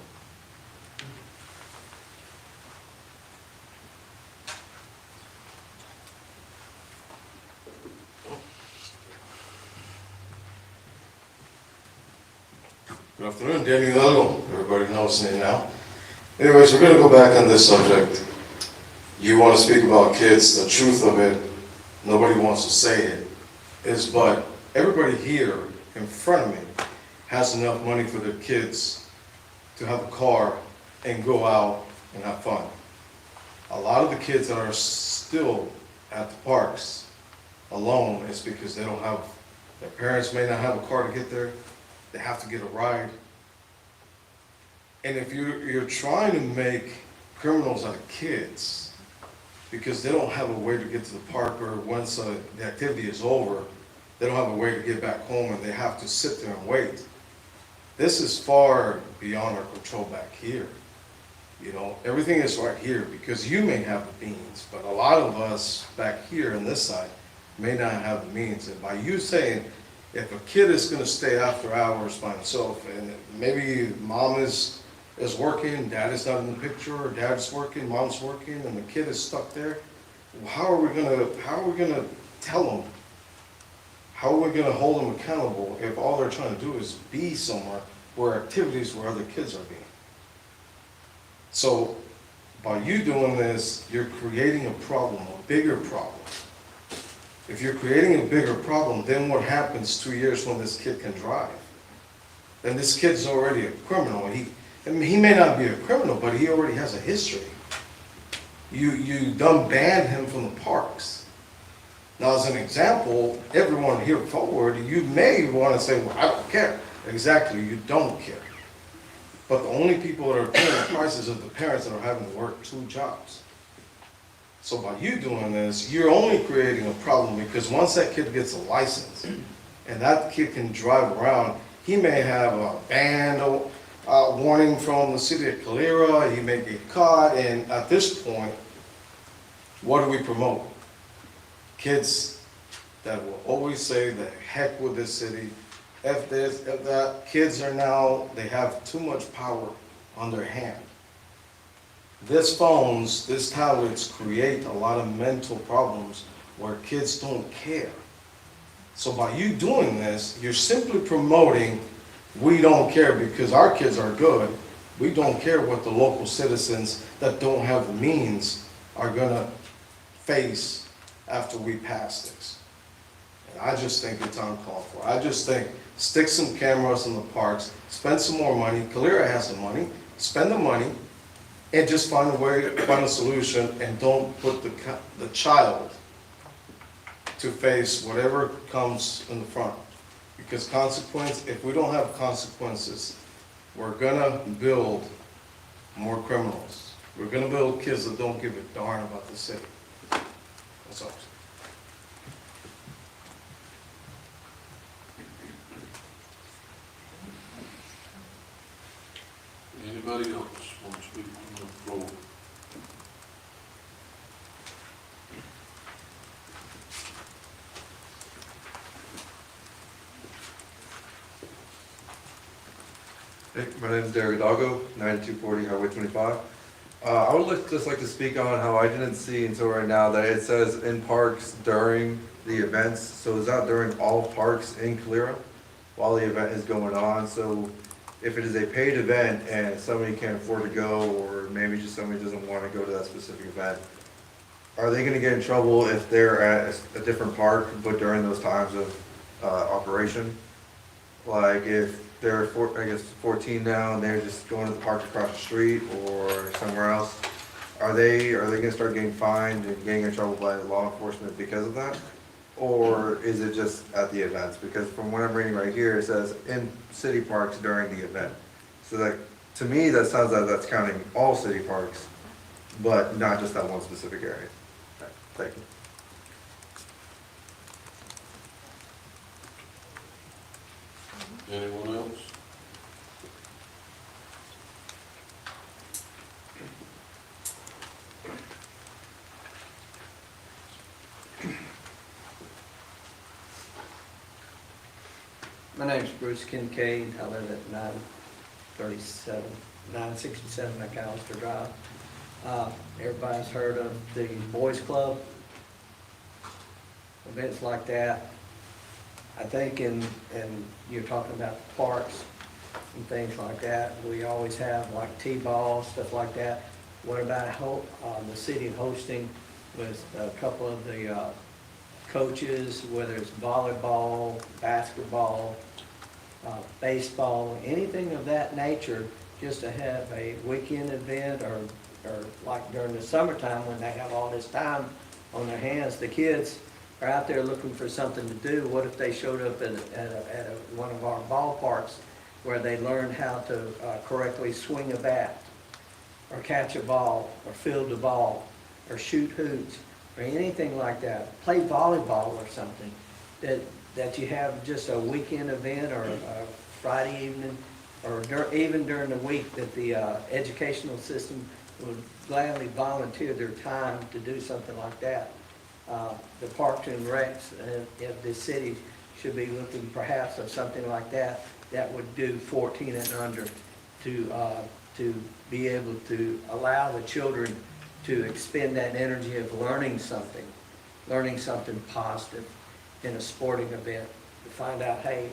Good afternoon, Daniel Hidalgo. Everybody knows me now. Anyways, we're going to go back on this subject. You want to speak about kids, the truth of it, nobody wants to say it, is but everybody here in front of me has enough money for their kids to have a car and go out and have fun. A lot of the kids that are still at the parks alone is because they don't have Their parents may not have a car to get there. They have to get a ride. And if you're trying to make criminals out of kids, because they don't have a way to get to the park, or once the activity is over, they don't have a way to get back home and they have to sit there and wait. This is far beyond our control back here. You know, everything is right here because you may have the means, but a lot of us back here on this side may not have the means. And by you saying, if a kid is gonna stay after hours by himself, and maybe mom is working, dad is not in the picture, or dad's working, mom's working, and the kid is stuck there, how are we gonna tell them? How are we gonna hold them accountable if all they're trying to do is be somewhere where activities where other kids are being? So by you doing this, you're creating a problem, a bigger problem. If you're creating a bigger problem, then what happens 2 years when this kid can drive? Then this kid's already a criminal. He may not be a criminal, but he already has a history. You done banned him from the parks. Now, as an example, everyone here forward, you may want to say, well, I don't care. Exactly, you don't care. But the only people that are paying the prices are the parents that are having to work 2 jobs. So by you doing this, you're only creating a problem, because once that kid gets a license and that kid can drive around, he may have a ban warning from the city of Calera, he may get caught, and at this point, what do we promote? Kids that will always say the heck with this city. If that, kids are now, they have too much power on their hand. This phones, this tablets create a lot of mental problems where kids don't care. So by you doing this, you're simply promoting, we don't care because our kids are good. We don't care what the local citizens that don't have the means are gonna face after we pass this. And I just think it's uncalled for. I just think stick some cameras in the parks, spend some more money. Calera has the money, spend the money, and just find a way, find a solution, and don't put the child to face whatever comes in the front. Because if we don't have consequences, we're gonna build more criminals. We're gonna build kids that don't give a darn about the city. That's all. Anybody else want to speak on the floor? Hey, my name is Derek Doggo, 9240 Highway 25. I would just like to speak on how I didn't see until right now that it says in parks during the events. So is that during all parks in Calera while the event is going on? So if it is a paid event and somebody can't afford to go, or maybe just somebody doesn't want to go to that specific event, are they going to get in trouble if they're at a different park but during those times of operation? Like if they're 14 now and they're just going to the park across the street or somewhere else, are they going to start getting fined and getting in trouble by law enforcement because of that? Or is it just at the events? Because from what I'm reading right here, it says in city parks during the event. So that, to me, that sounds like that's counting all city parks, but not just that one specific area. Okay, thank you. Anyone else? My name's Bruce Kincaid. I live at 967 McAllister Drive. Everybody's heard of the Boys Club, events like that. I think and you're talking about parks and things like that. We always have like T-ball, stuff like that. What about the city hosting with a couple of the coaches, whether it's volleyball, basketball, baseball, anything of that nature, just to have a weekend event or like during the summertime when they have all this time on their hands, the kids, are out there looking for something to do, what if they showed up at one of our ballparks where they learned how to correctly swing a bat, or catch a ball, or field the ball, or shoot hoops, or anything like that, play volleyball or something, that you have just a weekend event or a Friday evening, or even during the week, that the educational system would gladly volunteer their time to do something like that. The Parks and Recs, if the city should be looking perhaps of something like that, that would do 14 and under to be able to allow the children to expend that energy of learning something positive in a sporting event, to find out, hey,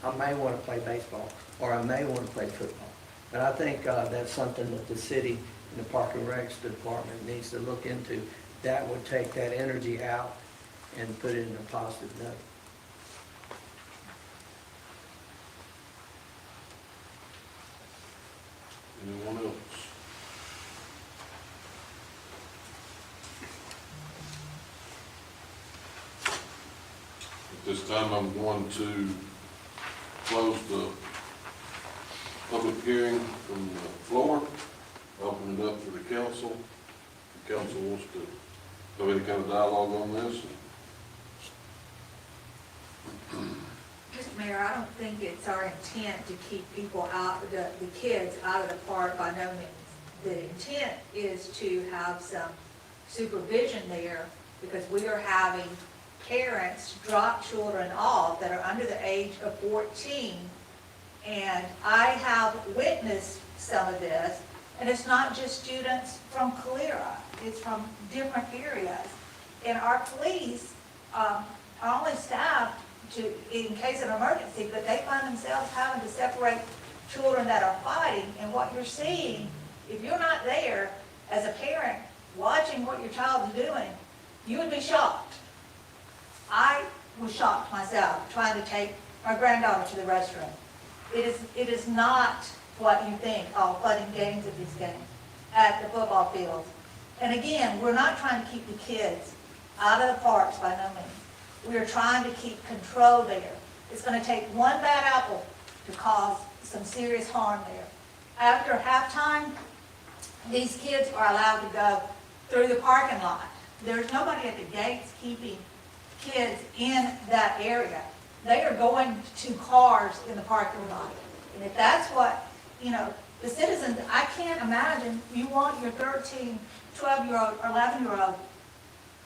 I may want to play baseball, or I may want to play football. But I think that's something that the city and the Park and Recs Department needs to look into. That would take that energy out and put it in a positive note. Anyone else? At this time, I'm going to close the public hearing from the floor, open it up for the council. If the council wants to have any kind of dialogue on this. Mr. Mayor, I don't think it's our intent to keep people out, the kids out of the park by no means. The intent is to have some supervision there, because we are having parents drop children off that are under the age of 14. And I have witnessed some of this, and it's not just students from Calera, it's from different areas. And our police are only staffed in case of an emergency, but they find themselves having to separate children that are fighting. And what you're seeing, if you're not there as a parent watching what your child is doing, you would be shocked. I was shocked myself trying to take my granddaughter to the restroom. It is not what you think, oh, flooding games at these games, at the football fields. And again, we're not trying to keep the kids out of the parks by no means. We are trying to keep control there. It's going to take one bad apple to cause some serious harm there. After halftime, these kids are allowed to go through the parking lot. There's nobody at the gates keeping kids in that area. They are going to cars in the parking lot. And if that's what, the citizens, I can't imagine you want your 13, 12-year-old or 11-year-old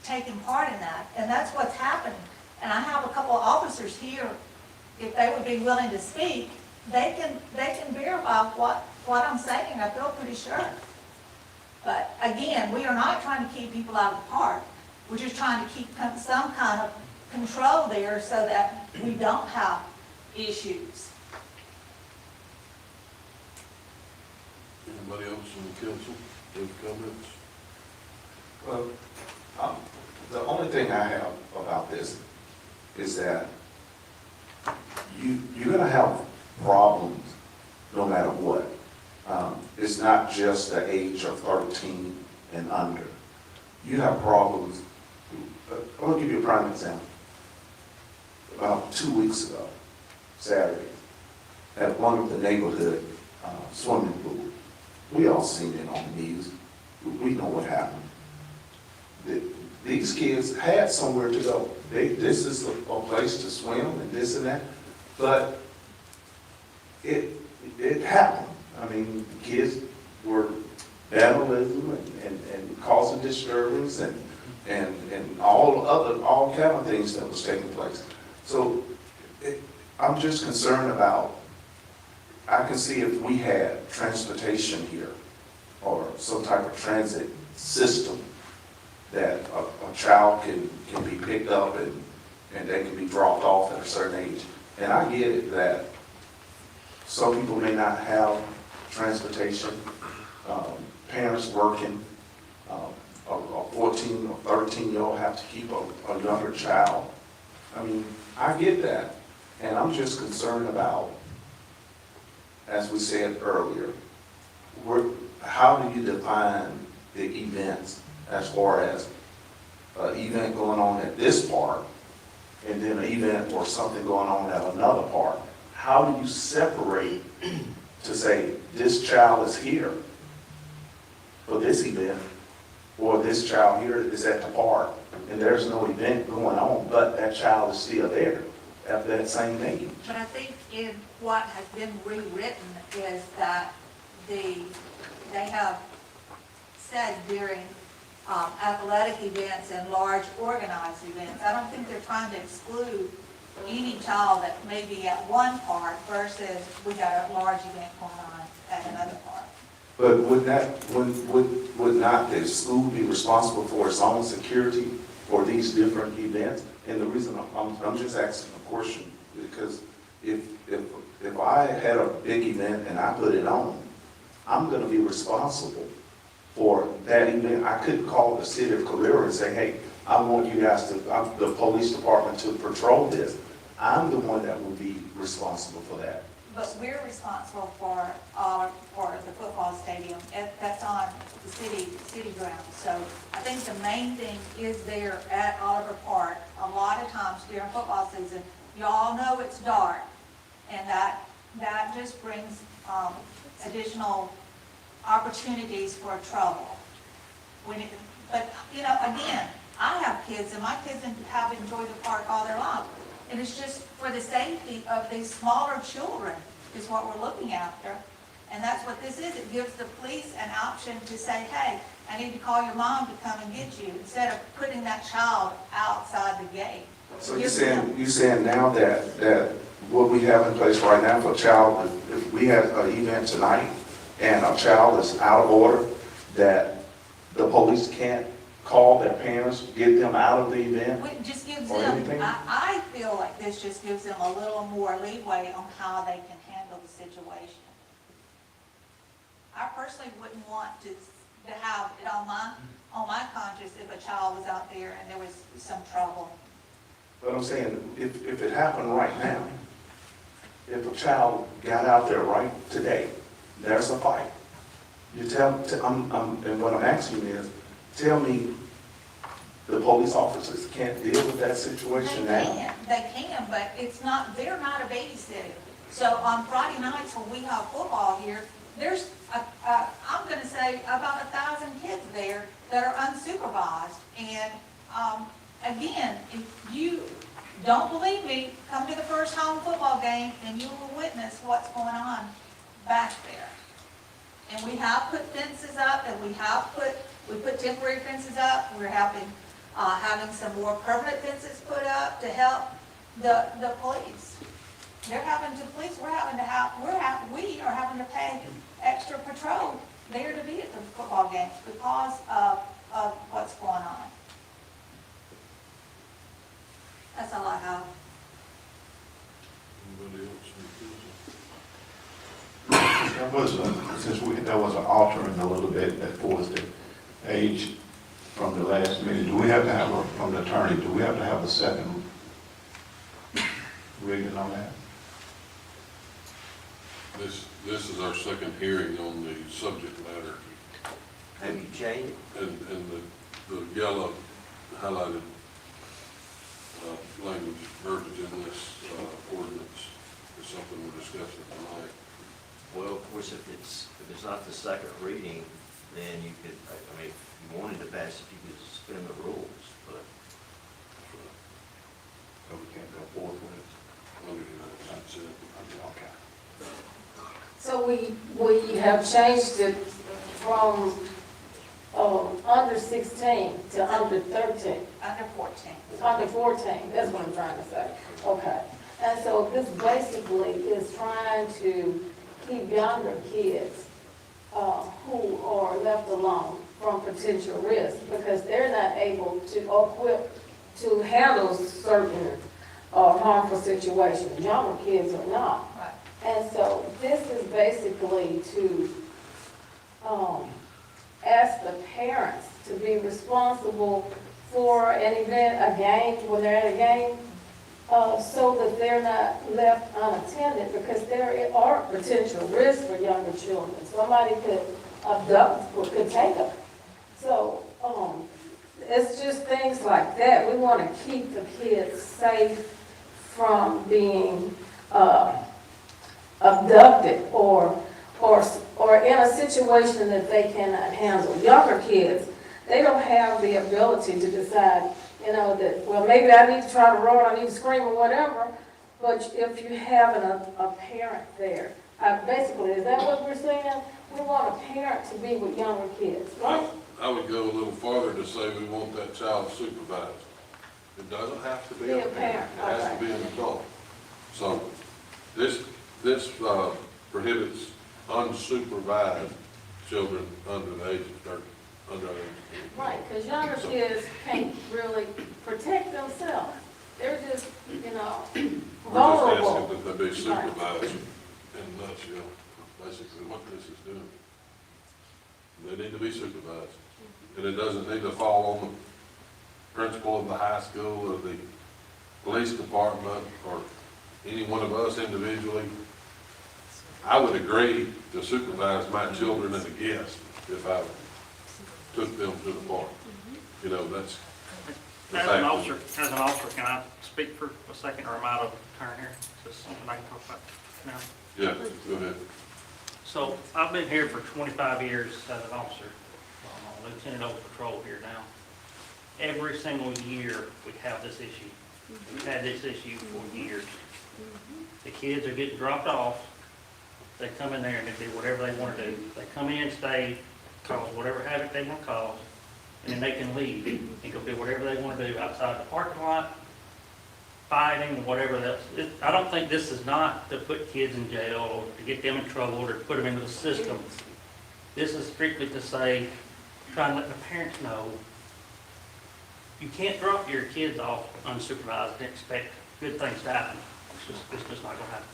taking part in that. And that's what's happening. And I have a couple of officers here, if they would be willing to speak, they can verify what I'm saying. I feel pretty sure. But again, we are not trying to keep people out of the park. We're just trying to keep some kind of control there so that we don't have issues. Anybody else in the council have comments? Well, the only thing I have about this is that you're gonna have problems no matter what. It's not just the age of 13 and under. You have problems. I'm gonna give you a prime example. About 2 weeks ago, Saturday, at one of the neighborhood swimming pools, we all seen it on the news. We know what happened. These kids had somewhere to go. This is a place to swim and this and that, but it happened. I mean, the kids were vandalism and causing disturbance and all kind of things that was taking place. So I'm just concerned about, I can see if we had transportation here or some type of transit system that a child can be picked up and they can be dropped off at a certain age. And I get it that some people may not have transportation, parents working, a 14 or 13-year-old have to keep a younger child. I mean, I get that. And I'm just concerned about, as we said earlier, how do you define the events as far as an event going on at this park, and then an event or something going on at another park, how do you separate to say, this child is here for this event, or this child here is at the park, and there's no event going on, but that child is still there at that same age? But I think in what has been rewritten is that they have said during athletic events and large organized events, I don't think they're trying to exclude any child that may be at one park versus we got a large event going on at another park. But would not the school be responsible for its own security for these different events? And the reason I'm just asking a question, because if I had a big event and I put it on, I'm gonna be responsible for that event. I couldn't call the city of Calera and say, hey, I want you guys to, the police department to patrol this. I'm the one that will be responsible for that. But we're responsible for the football stadium. That's on the city grounds. So I think the main thing is there at Oliver Park. A lot of times during football season, y'all know it's dark, and that just brings additional opportunities for trouble. But you know, again, I have kids, and my kids have enjoyed the park all their life. And it's just for the safety of these smaller children is what we're looking after. And that's what this is. It gives the police an option to say, hey, I need to call your mom to come and get you, instead of putting that child outside the gate. So you're saying now that what we have in place right now for a child, if we had an event tonight and a child is out of order, that the police can't call their parents, get them out of the event? It just gives Or them, anything? I feel like this just gives them a little more leeway on how they can handle the situation. I personally wouldn't want to have it on my conscience if a child was out there and there was some trouble. But I'm saying, if it happened right now, if a child got out there right today, there's a fight. You and what I'm asking is, tell me the police officers can't deal with that situation now? They can, but it's not, they're not a babysitter. So on Friday nights when we have football here, there's, I'm gonna say about 1,000 kids there that are unsupervised. And again, if you don't believe me, come to the first home football game and you will witness what's going on back there. And we have put fences up, and we put temporary fences up. We're having some more permanent fences put up to help the police. We are having to pay extra patrol there to be at the football games because of what's going on. That's all I have. Anybody else? There was an altering a little bit as far as the age from the last meeting. Do we have to have, from the attorney, do we have to have a second reading on that? This is our second hearing on the subject matter. Have you changed? And the yellow highlighted language verbiage in this ordinance is something we're discussing tonight. Well, of course, if it's not the second reading, then you could, I mean, if you wanted to pass it, you could suspend the rules, but. So we can't go forward with it? That's it. Okay. So we have changed it from under 16 to under 13. Under 14. Under 14, that's what I'm trying to say. Okay. And so this basically is trying to keep younger kids who are left alone from potential risk because they're not able to equip to handle certain harmful situations. Younger kids are not. Right. And so this is basically to ask the parents to be responsible for an event, a game, when they're at a game, so that they're not left unattended, because there are potential risks for younger children. Somebody could abduct or could take them. So it's just things like that. We want to keep the kids safe from being abducted or in a situation that they cannot handle. Younger kids, they don't have the ability to decide, you know, that, well, maybe I need to try to run, I need to scream or whatever, but if you have a parent there, basically, is that what we're saying? We want a parent to be with younger kids, right? I would go a little farther to say we want that child supervised. It doesn't have to be a parent, it has to be an adult. So this prohibits unsupervised children under the age of 30, under age. Right, because younger kids can't really protect themselves. They're just, you know, vulnerable. We're just asking that they be supervised in a nutshell, basically what this is doing. They need to be supervised. And it doesn't need to fall on the principal of the high school or the police department or any one of us individually. I would agree to supervise my children and a guest if I took them to the park. You know, that's. As an officer, can I speak for a second, or am I out of turn here? Is this something I can talk about now? Yeah, go ahead. So I've been here for 25 years as an officer. I'm on Lieutenant Over Patrol here now. Every single year we have this issue. We've had this issue for years. The kids are getting dropped off. They come in there and they do whatever they want to do. They come in, stay, cause whatever havoc they want to cause, and then they can leave and go do whatever they want to do outside the parking lot, fighting, whatever else. I don't think this is not to put kids in jail or to get them in trouble or to put them into the system. This is strictly to say, try and let the parents know, you can't drop your kids off unsupervised and expect good things to happen. It's just not going to happen.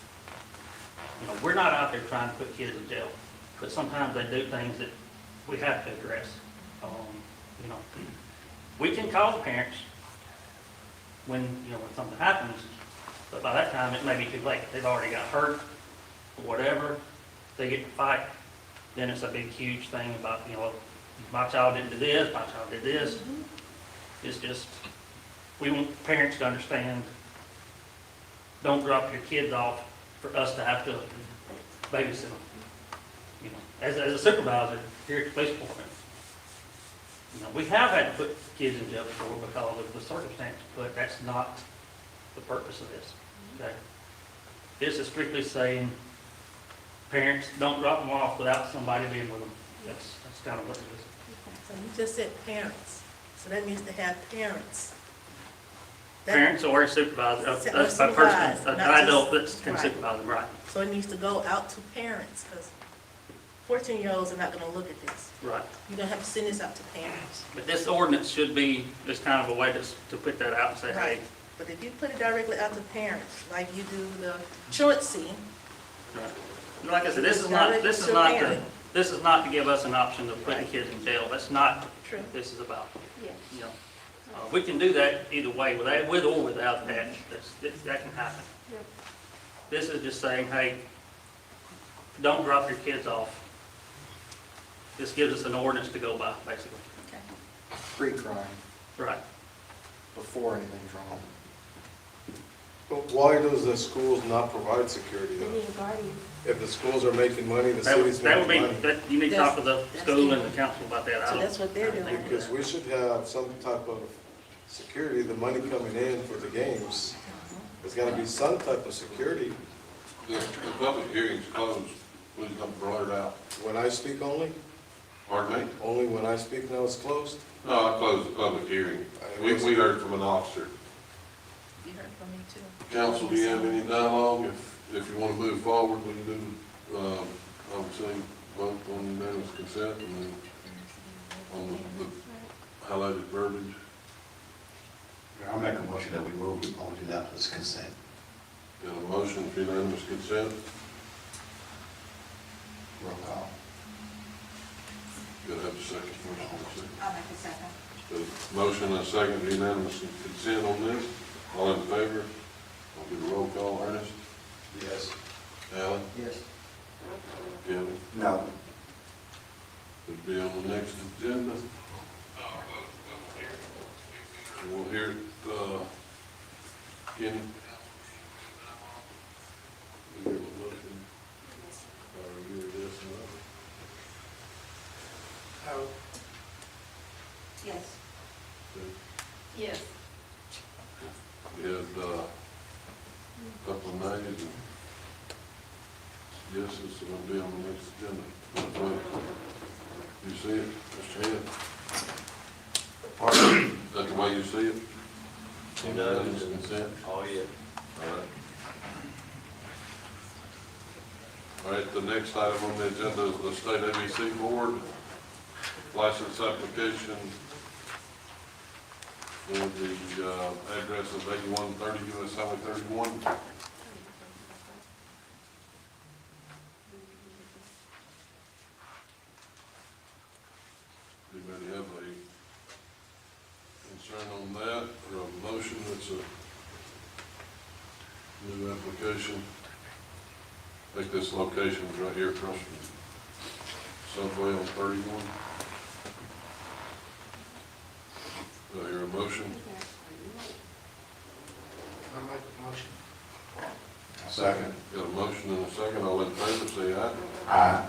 You know, we're not out there trying to put kids in jail, but sometimes they do things that we have to address. You know, we can call the parents when something happens, but by that time it may be too late. They've already got hurt or whatever. They get to fight, then it's a big, huge thing about, my child didn't do this, my child did this. It's just, we want parents to understand, don't drop your kids off for us to have to babysit them. As a supervisor here at the police department, we have had to put kids in jail before because of the circumstance, but that's not the purpose of this. Okay? This is strictly saying, parents, don't drop them off without somebody being with them. That's kind of what it is. So you just said parents, so that means to have parents. Parents or a supervisor, a person, an adult that can supervise them, right. So it needs to go out to parents, because 14-year-olds are not going to look at this. Right. You're going to have to send this out to parents. But this ordinance should be just kind of a way to put that out and say, hey. Right. But if you put it directly out to parents, like you do the truancy. Right. Like I said, this is not to give us an option of putting kids in jail. That's not what this is about. Yes. We can do that either way, with or without that. That can happen. Yep. This is just saying, hey, don't drop your kids off. This gives us an ordinance to go by, basically. Pre-crime, Right. before anything's wrong. But why does the schools not provide security They though? need a guardian. If the schools are making money, the That would city's making money. you need to talk to the school and the council about that. So that's what they're doing. Because we should have some type of security, the money coming in for the games. There's gotta be some type of security. The public hearing's closed, please don't blurt out. When I speak only, Pardon me? only when I speak now it's closed? No, I closed the public hearing. We heard from an officer. You heard from me too. Council, do you have any dialogue? If you want to move forward, we can do, I would say, vote on unanimous consent and then on the highlighted verbiage. I'll make a motion that we move on to that as consent. Got a motion for unanimous consent? Roll call. Got to have a second. I'll make a second. So, motion and a second for unanimous consent on this. All in favor? I'll do the roll call. Ernest? Yes. Alan? Yes. Kevin? No. It'll be on the next agenda. We'll hear it, Kenny. We hear the motion, or hear this and that. How, Yes. Yes. We had, a couple of nays and yeses, so it'll be on the next agenda. That's right. You see it, Mr. Head? Is that the way you see it? Unanimous consent? Oh, yeah. All right. All right, the next item on the agenda is the State ABC Board license application for the address of 8130 US Highway 31. Anybody have a concern on that, or a motion that's a new application? I think this location is right here across from Subway on 31. Do I hear a motion? I make a motion. Second. Got a motion and a second, all in favor, say aye. Aye.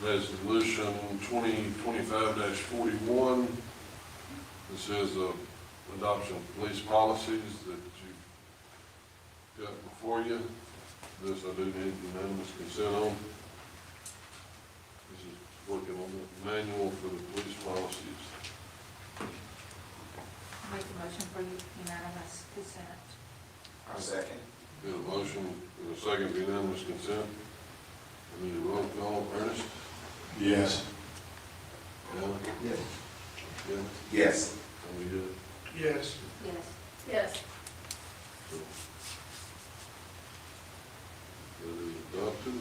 Resolution 2025-41. This is adoption of police policies that you've got before you. This I do need unanimous consent on. This is working on the manual for the police policies. Make a motion for unanimous consent. I'll second. Got a motion and a second for unanimous consent. I need a roll call. Ernest? Yes. Alan? Yes. Yeah? Yes. Are we good? Yes. Yes. Yes. That is adopted.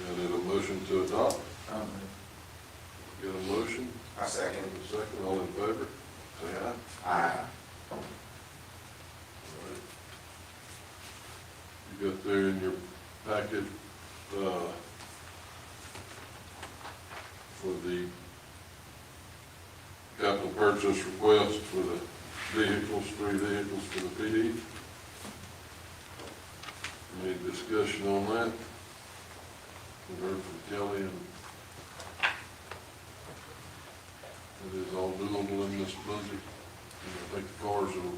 Now I need a motion to adopt. Got a motion? I second. And a second, all in favor? Say aye. Aye. All right. You got there in your packet, for the capital purchase request for the vehicles, 3 vehicles for the PD. Any discussion on that? We heard from Kelly, and it is all doable in this budget. And I think the cars are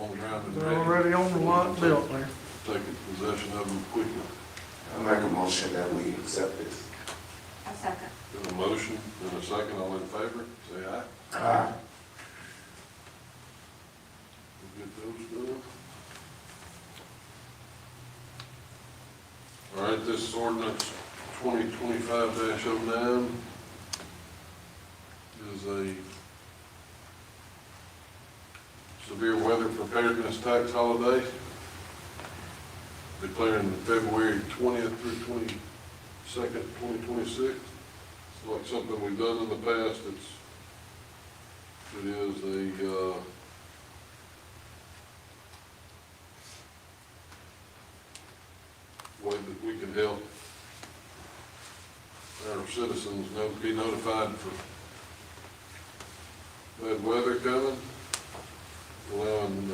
on the ground and ready. They're already on the lot built there. Taking possession of them quickly. I make a motion that we accept this. A second. Got a motion and a second, all in favor, say aye. Aye. We'll get those done. All right, this is ordinance 2025-09 is a severe weather preparedness tax holiday, declaring February 20th through 22nd, 2026. It's like something we've done in the past. It is a way that we can help our citizens be notified for bad weather coming, allowing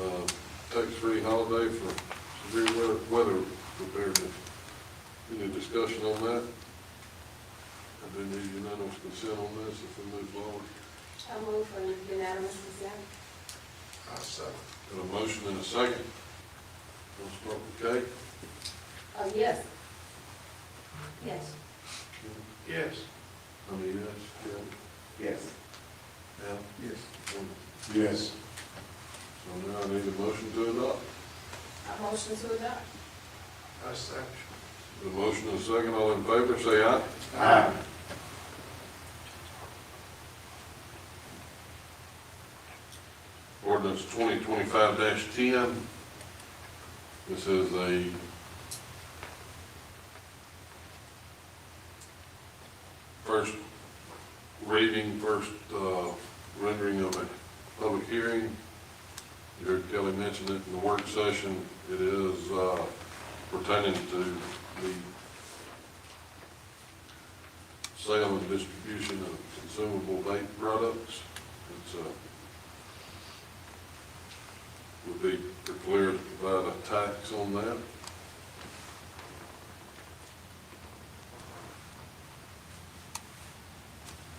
tax-free holiday for severe weather preparedness. Any discussion on that? I do need unanimous consent on this if we move forward. I move for unanimous consent. I second. Got a motion and a second. We'll start with Kate. Yes. Yes. Yes. I mean, yes, yeah. Yes. Al? Yes. Yes. So now I need a motion to adopt. I motion to adopt. I second. The motion and a second, all in favor, say aye. Aye. Ordinance 2025-10. This is a first reading, rendering of a public hearing. You heard Kelly mention it in the work session. It is pertaining to the sale and distribution of consumable vape products. It's, would be declared to provide a tax on that.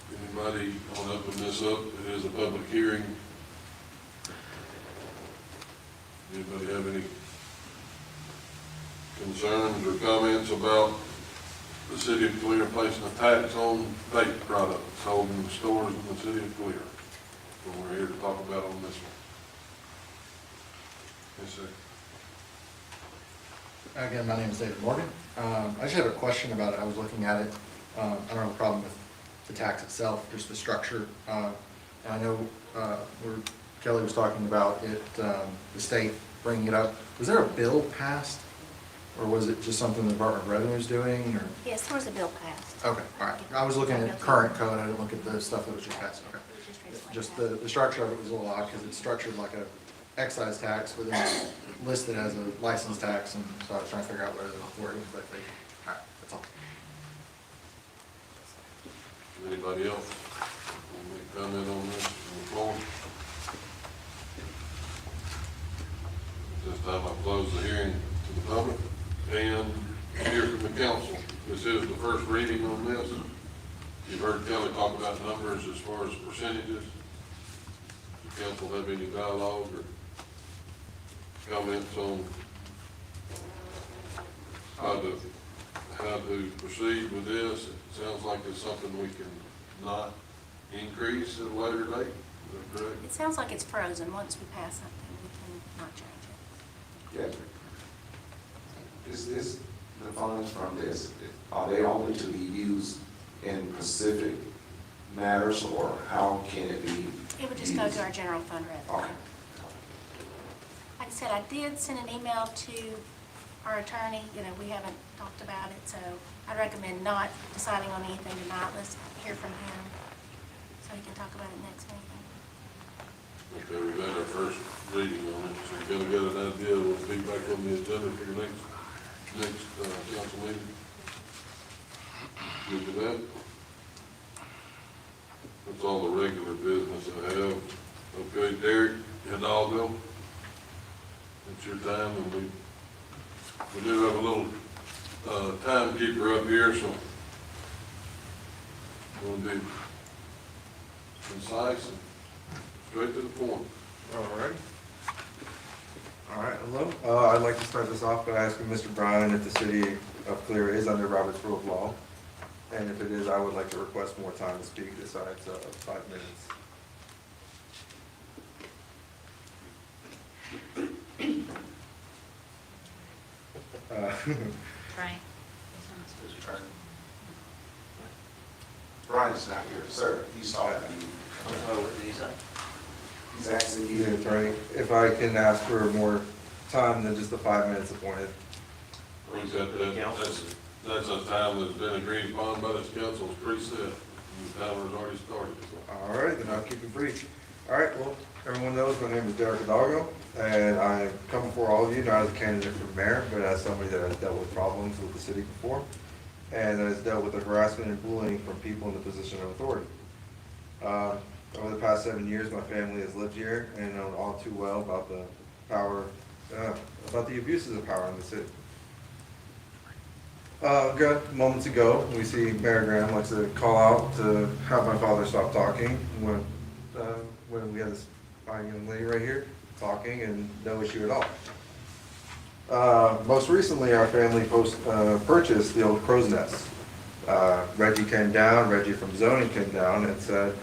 Anybody want to open this up? It is a public hearing. Anybody have any concerns or comments about the city of Calera placing a tax on vape products sold in stores in the city of Calera? What we're here to talk about on this one. Yes, sir. Again, my name is David Morgan. I just have a question about it. I was looking at it. I don't have a problem with the tax itself, just the structure. And I know where Kelly was talking about it, the state bringing it up. Was there a bill passed? Or was it just something the Department of Revenue is doing? Or? Yes, there was a bill passed. Okay, all right. I was looking at current code. I didn't look at the stuff that was just passed. Okay. Just the structure of it was a little odd because it's structured like a excise tax, but then it's listed as a license tax, and so I was trying to figure out where the wording is, but all right, that's all. Anybody else want to make a comment on this on the floor? At this time, I close the hearing to the public and hear from the council. This is the first reading on this. You've heard Kelly talk about numbers as far as percentages. Does the council have any dialogue or comments on how to proceed with this? It sounds like it's something we can not increase at a later date. Is that correct? It sounds like it's frozen. Once we pass something, we can not change it. Yeah. Is this, the funds from this, are they only to be used in specific matters, or how can it be? It would just go to our general fund revenue. Okay. Like I said, I did send an email to our attorney. We haven't talked about it, so I'd recommend not deciding on anything tonight. Let's hear from him so he can talk about it next meeting. Okay, we've had our first reading on it, so you're gonna get an idea of what's be back on the agenda for your next council meeting. Good with that? That's all the regular business I have. Okay, Derek Hidalgo, it's your time, and we do have a little timekeeper up here, so we'll be concise and straight to the point. All right. All right, hello. I'd like to start this off by asking Mr. Bryan if the city of Calera is under Robert's Rule of Law. And if it is, I would like to request more time to speak besides 5 minutes. Frank? Brian's not here, sir. He's talking to you. What did he say? He's asking you. The attorney, if I can ask for more time than just the 5 minutes appointed. That's a time that's been agreed upon by this council, it's preset, and the timer's already started. All right, then I'll keep it brief. All right, well, everyone knows my name is Derek Hidalgo, and I come before all of you not as a candidate for mayor, but as somebody that has dealt with problems with the city before, and that has dealt with the harassment and bullying from people in the position of authority. Over the past 7 years, my family has lived here and known all too well about the power, about the abuses of power in the city. Moments ago, we see Mayor Graham likes to call out to have my father stop talking when we had this fine young lady right here talking and no issue at all. Most recently, our family purchased the old crow's nest. Reggie came down, Reggie from zoning came down and said,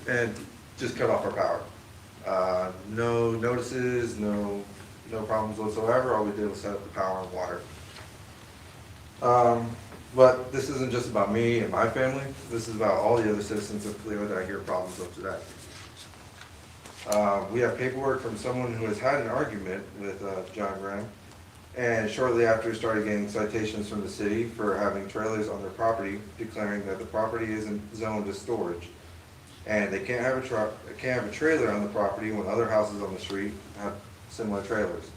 and just cut off our power. No notices, no problems whatsoever. All we did was set up the power and water. But this isn't just about me and my family. This is about all the other citizens of Calera that I hear problems of today. We have paperwork from someone who has had an argument with John Graham, and shortly after started getting citations from the city for having trailers on their property, declaring that the property isn't zoned as storage, and they can't have a trailer on the property when other houses on the street have similar trailers.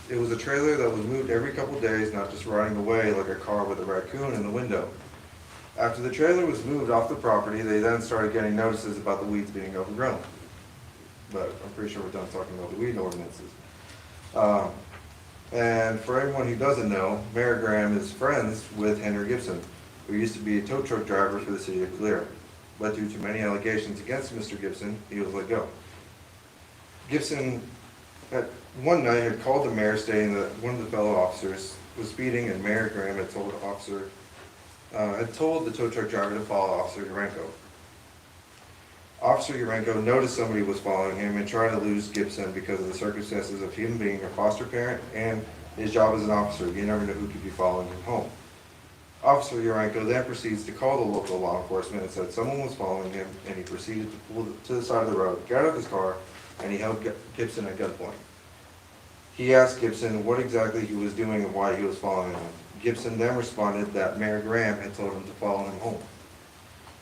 It was a trailer that was moved every couple days, not just riding away like a car with a raccoon in the window. After the trailer was moved off the property, they then started getting notices about the weeds being overgrown. But I'm pretty sure we're done talking about the weed ordinances. And for everyone who doesn't know, Mayor Graham is friends with Henry Gibson, who used to be a tow truck driver for the city of Calera. But due to many allegations against Mr. Gibson, he was let go. Gibson, one night, had called the mayor stating that one of the fellow officers was speeding, and Mayor Graham had told the tow truck driver to follow Officer Urenco. Officer Urenco noticed somebody was following him and tried to lose Gibson because of the circumstances of him being a foster parent and his job as an officer. You never know who could be following him home. Officer Urenco then proceeds to call the local law enforcement and said someone was following him, and he proceeded to pull to the side of the road, get out of his car, and he held Gibson at gunpoint. He asked Gibson what exactly he was doing and why he was following him. Gibson then responded that Mayor Graham had told him to follow him home.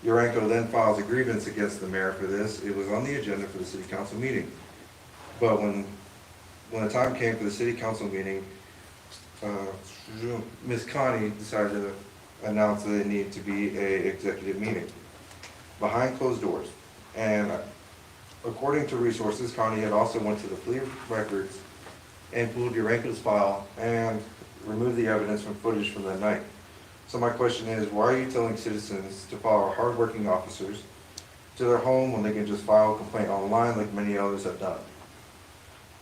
Urenco then files a grievance against the mayor for this. It was on the agenda for the city council meeting. But when the time came for the city council meeting, Ms. Connie decided to announce that it needed to be an executive meeting behind closed doors. And according to resources, Connie had also went to the police records and pulled Urenco's file and removed the evidence from footage from that night. So my question is, why are you telling citizens to follow hardworking officers to their home when they can just file a complaint online like many others have done?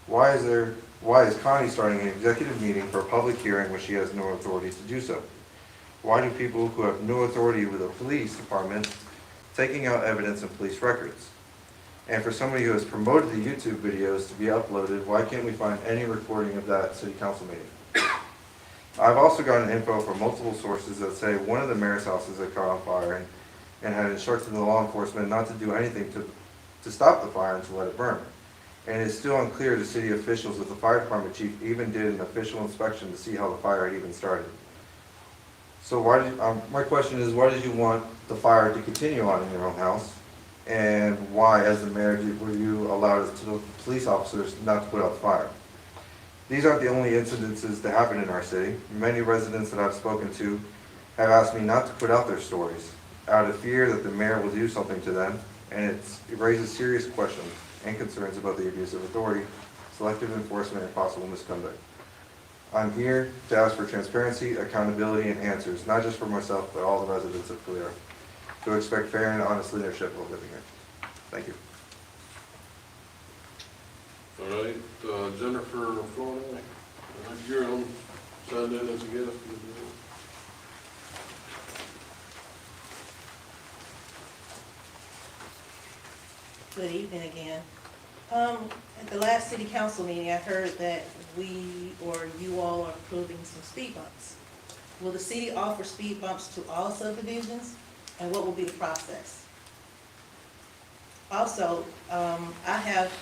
Why is Connie starting an executive meeting for a public hearing when she has no authority to do so? Why do people who have no authority with the police department taking out evidence in police records? And for somebody who has promoted the YouTube videos to be uploaded, why can't we find any recording of that city council meeting? I've also gotten info from multiple sources that say one of the mayor's houses had caught on fire and had instructed the law enforcement not to do anything to stop the fire and to let it burn. And it's still unclear to city officials if the fire department chief even did an official inspection to see how the fire had even started. So my question is, why did you want the fire to continue on in your own house? And why, as the mayor, were you allowed to the police officers not to put out the fire? These aren't the only incidences that happen in our city. Many residents that I've spoken to have asked me not to put out their stories out of fear that the mayor will do something to them, and it raises serious questions and concerns about the abuse of authority, selective enforcement, and possible misconduct. I'm here to ask for transparency, accountability, and answers, not just for myself, but all the residents of Calera, to expect fair and honest leadership while living here. Thank you. All right, Jennifer Flournoy, you're on Sunday, let's get us. Good evening again. At the last city council meeting, I heard that you all are approving some speed bumps. Will the city offer speed bumps to all subdivisions, and what will be the process? Also, I have,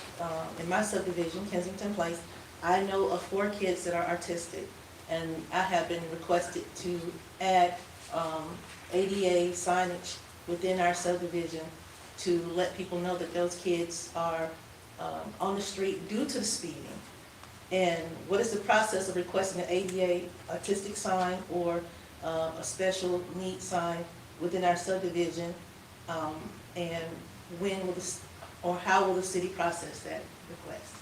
in my subdivision, Kensington Place, I know of 4 kids that are autistic, and I have been requested to add ADA signage within our subdivision to let people know that those kids are on the street due to the speeding. And what is the process of requesting an ADA autistic sign or a special needs sign within our subdivision? And when will or how will the city process that request?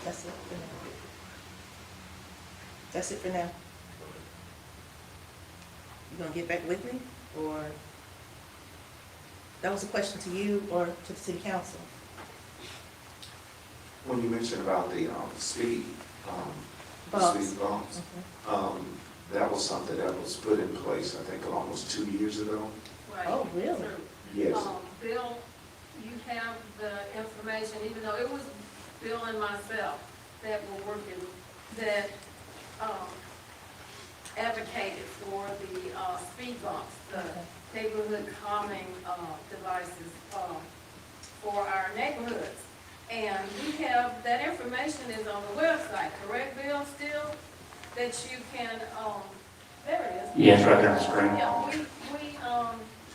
That's it for now. That's it for now. You gonna get back with me, or that was a question to you or to the city council? When you mentioned about the speed bumps, that was something that was put in place, I think, almost 2 years ago. Right. Oh, really? Yes. Bill, you have the information, even though it was Bill and myself that were working, that advocated for the speed bumps, the neighborhood calming devices for our neighborhoods. And we have, that information is on the website, correct, Bill, still? That you can, there it is. Yes, right there on the screen. Yeah, we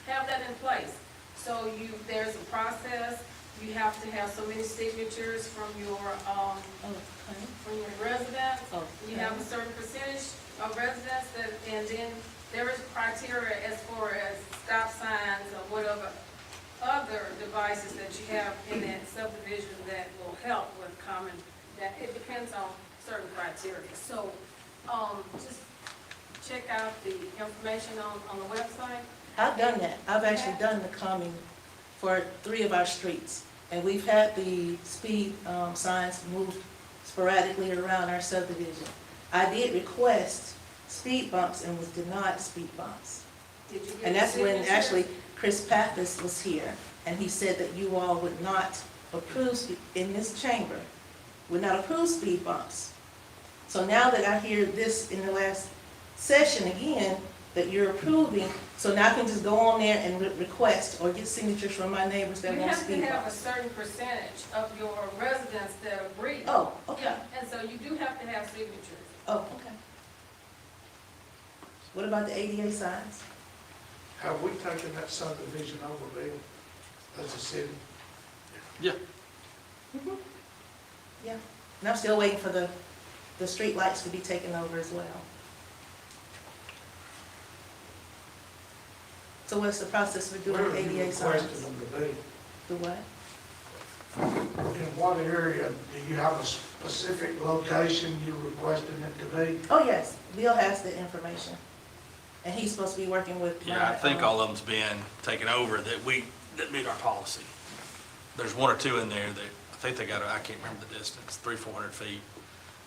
have that in place. So there's a process you have to have so many signatures from your, Okay. from your residents. Oh, You have a certain percentage of residents that, and then there is criteria as far as stop signs or whatever other devices that you have in that subdivision that will help with common, that it depends on certain criteria. So, just check out the information on the website. I've done that. I've actually done the calming for 3 of our streets. And we've had the speed signs moved sporadically around our subdivision. I did request speed bumps and was denied speed bumps. Did you get And that's when signatures? actually Chris Pappas was here, and he said that you all would not approve, in this chamber, would not approve speed bumps. So now that I hear this in the last session again, that you're approving, so now I can just go on there and request or get signatures from my neighbors that You want have to speed have a bumps. certain percentage of your residents that agree. Oh, okay. Yeah, and so you do have to have signatures. Oh, okay. What about the ADA signs? Have we taken that subdivision over, Bill, as a city? Yeah. Mm-hmm. Yeah, and I'm still waiting for the street lights to be taken over as well. So what's the process for doing Where are you ADA requesting signs? them to be? The what? In what area, do you have a specific location you're requesting it to be? Oh, yes, Bill has the information. And he's supposed to be working with my. Yeah, I think all of them's been taken over that meet our policy. There's 1 or 2 in there that, I think they got, I can't remember the distance, 300-400 feet.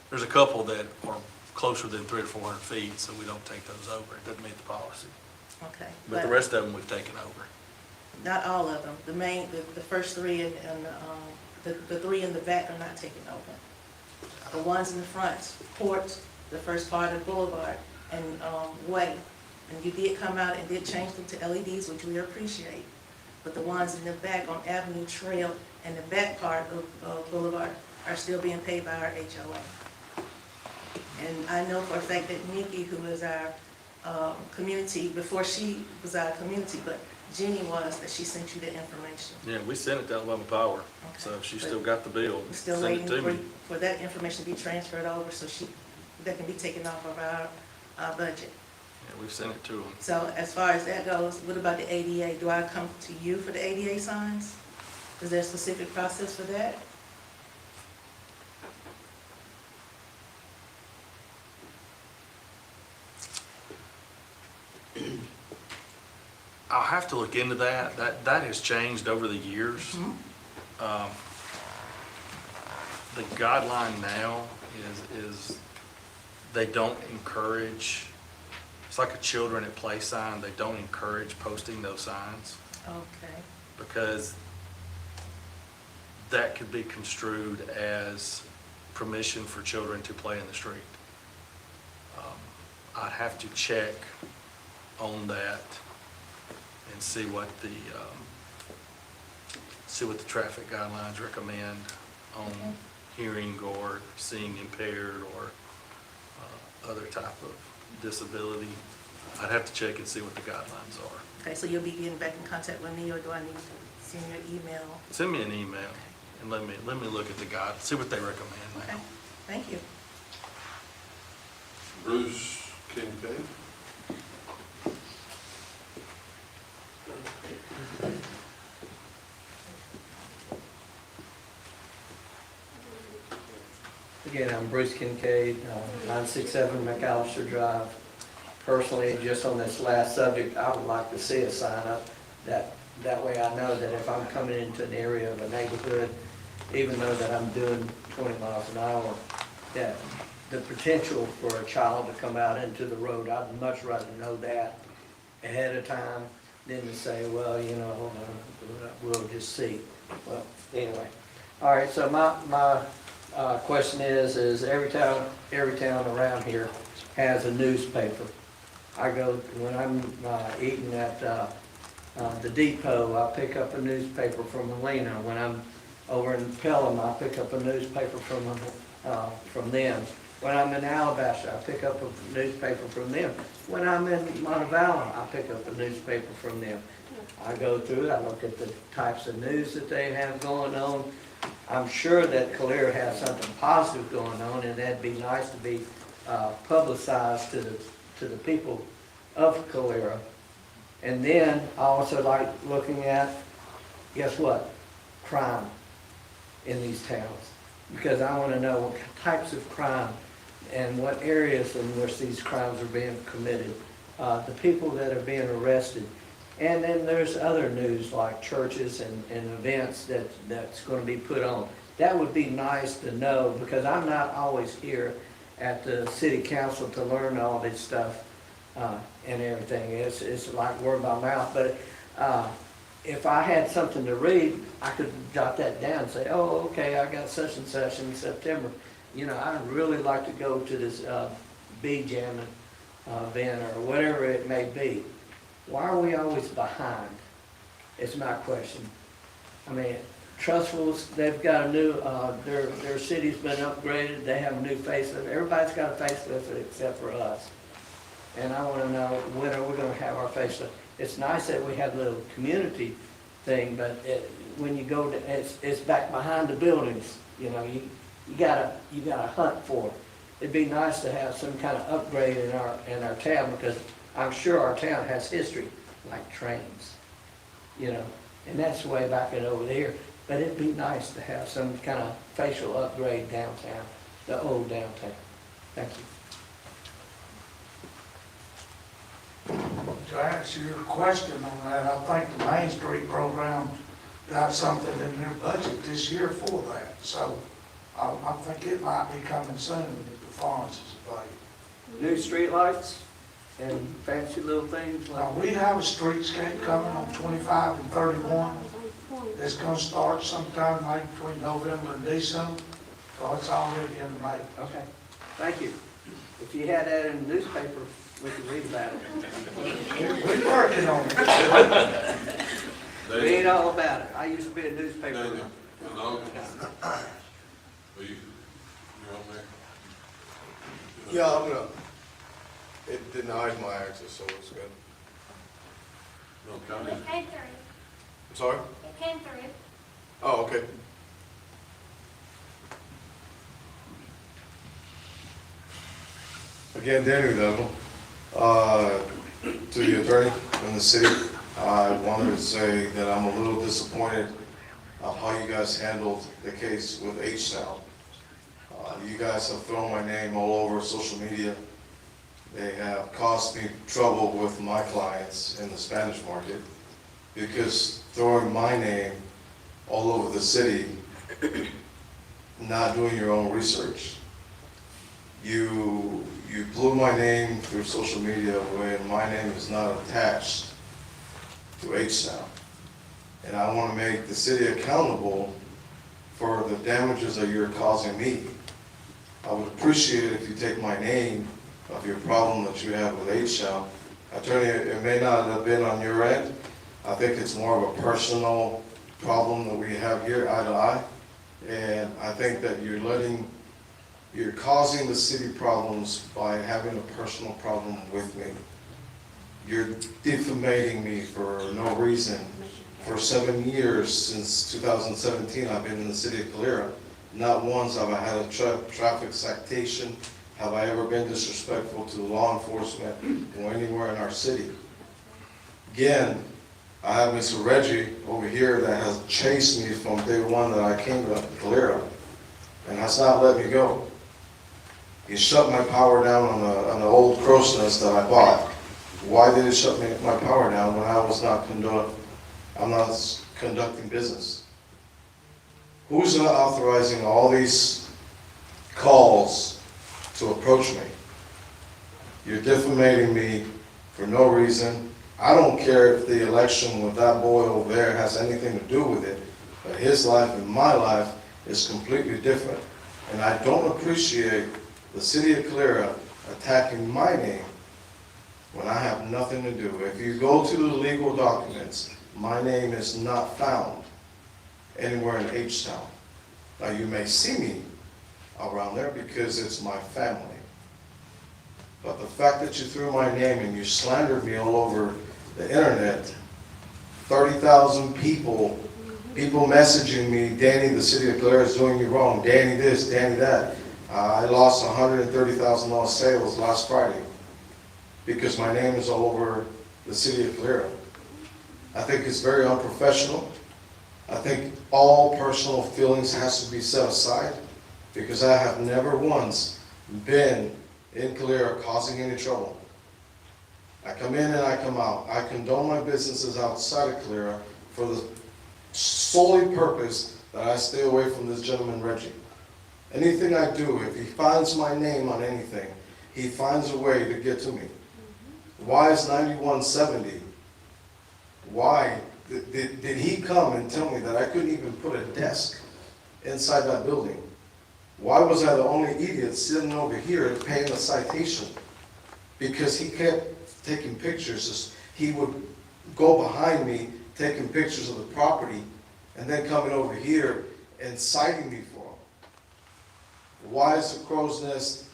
There's a couple that are closer than 300 or 400 feet, so we don't take those over. It doesn't meet the policy. Okay. But the rest of them we've taken over. Not all of them. The first 3 and the 3 in the back are not taken over. The ones in the front, Port, the first part of Boulevard, and Way. And you did come out and did change them to LEDs, which we appreciate. But the ones in the back on Avenue Trail and the back part of Boulevard are still being paid by our HOA. And I know for a fact that Nikki, who is our community, before she was our community, but Jenny was, that she sent you the information. Yeah, we sent it to Alabama Power, Okay. so if she still got the bill, We're still send it waiting to me. for that information to be transferred over so that can be taken off of our budget. Yeah, we've sent it to them. So as far as that goes, what about the ADA? Do I come to you for the ADA signs? Is there a specific process for that? I'll have to look into that. That has changed over the years. Mm-hmm. The guideline now is they don't encourage, it's like a children at play sign, they don't encourage posting those signs Okay. because that could be construed as permission for children to play in the street. I'd have to check on that and see what the traffic guidelines recommend on Okay. hearing or seeing impaired or other type of disability. I'd have to check and see what the guidelines are. Okay, so you'll be getting back in contact with me, or do I need to send you an email? Send me an email and let me look at the guide, see what they recommend Okay, now. thank you. Bruce Kincaid. Again, I'm Bruce Kincaid, 967 McAllister Drive. Personally, just on this last subject, I would like to see a sign up that way I know that if I'm coming into an area of a neighborhood, even though that I'm doing 20 miles an hour, that the potential for a child to come out into the road, I'd much rather know that ahead of time than to say, well, you know, we'll just see. Well, anyway. All right, so my question is every town around here has a newspaper. When I'm eating at the depot, I pick up a newspaper from Helena. When I'm over in Pelham, I pick up a newspaper from them. When I'm in Alabaster, I pick up a newspaper from them. When I'm in Montevallo, I pick up a newspaper from them. I go through, I look at the types of news that they have going on. I'm sure that Calera has something positive going on, and that'd be nice to be publicized to the people of Calera. And then I also like looking at, guess what? Crime in these towns. Because I want to know what types of crime and what areas in which these crimes are being committed, the people that are being arrested. And then there's other news like churches and events that's going to be put on. That would be nice to know, because I'm not always here at the city council to learn all this stuff and everything. It's like word by mouth. But if I had something to read, I could jot that down and say, oh, okay, I got such and such in September. You know, I'd really like to go to this bee jamming event or whatever it may be. Why are we always behind? It's my question. I mean, Trustfuls, they've got a new, their city's been upgraded, they have a new facelift. Everybody's got a facelift except for us. And I want to know, when are we going to have our facelift? It's nice that we have a little community thing, but when you go to, it's back behind the buildings. You know, you gotta hunt for it. It'd be nice to have some kind of upgrade in our town, because I'm sure our town has history, like trains, you know, and that's way back and over there. But it'd be nice to have some kind of facial upgrade downtown, the old downtown. Thank you. To answer your question on that, I think the Main Street program got something in their budget this year for that. So I think it might be coming soon if the funds is available. New streetlights and fancy little things like. Now, we have a streetscape coming on 25 and 31. It's gonna start sometime like between November and December, so it's already in the making. Okay, thank you. If you had that in the newspaper, we could read about it. We're working on it. We ain't all about it. I used to be a newspaper. Daniel, hello? Are you on there? Yeah, I'm gonna, it denied my access, so it's good. No comment? It came through. I'm sorry? It came through. Oh, okay. Again, Daniel Devil, to the attorney in the city, I wanted to say that I'm a little disappointed of how you guys handled the case with H-Town. You guys have thrown my name all over social media. They have caused me trouble with my clients in the Spanish market, because throwing my name all over the city, not doing your own research. You blew my name through social media when my name is not attached to H-Town. And I want to make the city accountable for the damages that you're causing me. I would appreciate it if you take my name of your problem that you have with H-Town. Attorney, it may not have been on your end. I think it's more of a personal problem that we have here, eye to eye. And I think that you're causing the city problems by having a personal problem with me. You're defamating me for no reason. For 7 years, since 2017, I've been in the city of Calera. Not once have I had a traffic citation, have I ever been disrespectful to law enforcement or anywhere in our city. Again, I have Mr. Reggie over here that has chased me from day one that I came to Calera, and has not let me go. He shut my power down on the old crow's nest that I bought. Why did he shut my power down when I'm not conducting business? Who's not authorizing all these calls to approach me? You're defamating me for no reason. I don't care if the election with that boy over there has anything to do with it, but his life and my life is completely different. And I don't appreciate the city of Calera attacking my name when I have nothing to do. If you go to the legal documents, my name is not found anywhere in H-Town. Now, you may see me around there because it's my family. But the fact that you threw my name and you slandered me all over the internet, 30,000 people messaging me, Danny, the city of Calera is doing you wrong, Danny this, Danny that. I lost $130,000 sales last Friday because my name is all over the city of Calera. I think it's very unprofessional. I think all personal feelings has to be set aside because I have never once been in Calera causing any trouble. I come in and I come out. I condone my businesses outside of Calera for the solely purpose that I stay away from this gentleman, Reggie. Anything I do, if he finds my name on anything, he finds a way to get to me. Why is 9170? Why? Did he come and tell me that I couldn't even put a desk inside that building? Why was I the only idiot sitting over here paying a citation? Because he kept taking pictures. He would go behind me, taking pictures of the property, and then coming over here and citing me for them. Why is the crow's nest?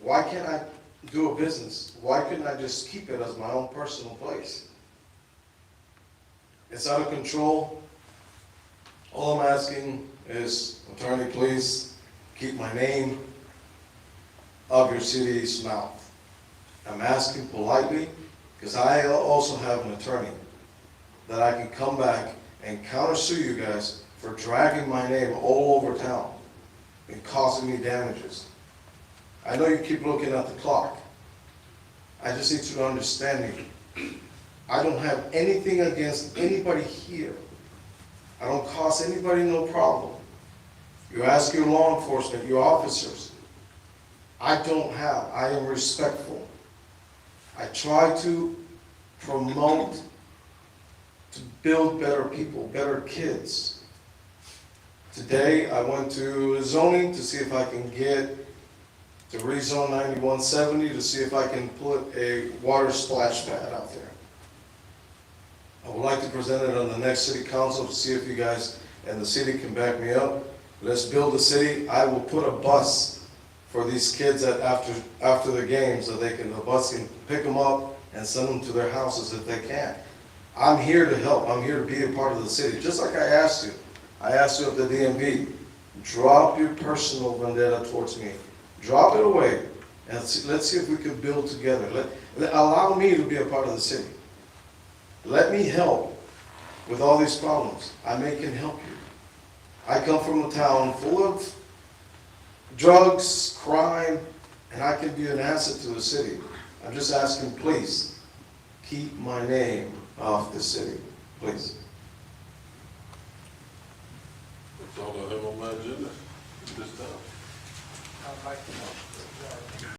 Why can't I do a business? Why couldn't I just keep it as my own personal place? It's out of control. All I'm asking is, attorney, please keep my name out of your city's mouth. I'm asking politely because I also have an attorney that I can come back and countersue you guys for dragging my name all over town and causing me damages. I know you keep looking at the clock. I just need you to understand me. I don't have anything against anybody here. I don't cause anybody no problem. You ask your law enforcement, your officers. I am respectful. I try to promote, to build better people, better kids. Today, I went to zoning to see if I can get to rezone 9170 to see if I can put a water splash pad out there. I would like to present it on the next city council to see if you guys and the city can back me up. Let's build a city. I will put a bus for these kids that after the games, so the bus can pick them up and send them to their houses if they can. I'm here to help. I'm here to be a part of the city. Just like I asked you. I asked you at the DMV, drop your personal vendetta towards me. Drop it away and let's see if we can build together. Allow me to be a part of the city. Let me help with all these problems. I can help you. I come from a town full of drugs, crime, and I can be an asset to the city. I'm just asking, please, keep my name off the city, please. That's all I have on my agenda at this time. I'll make the motion.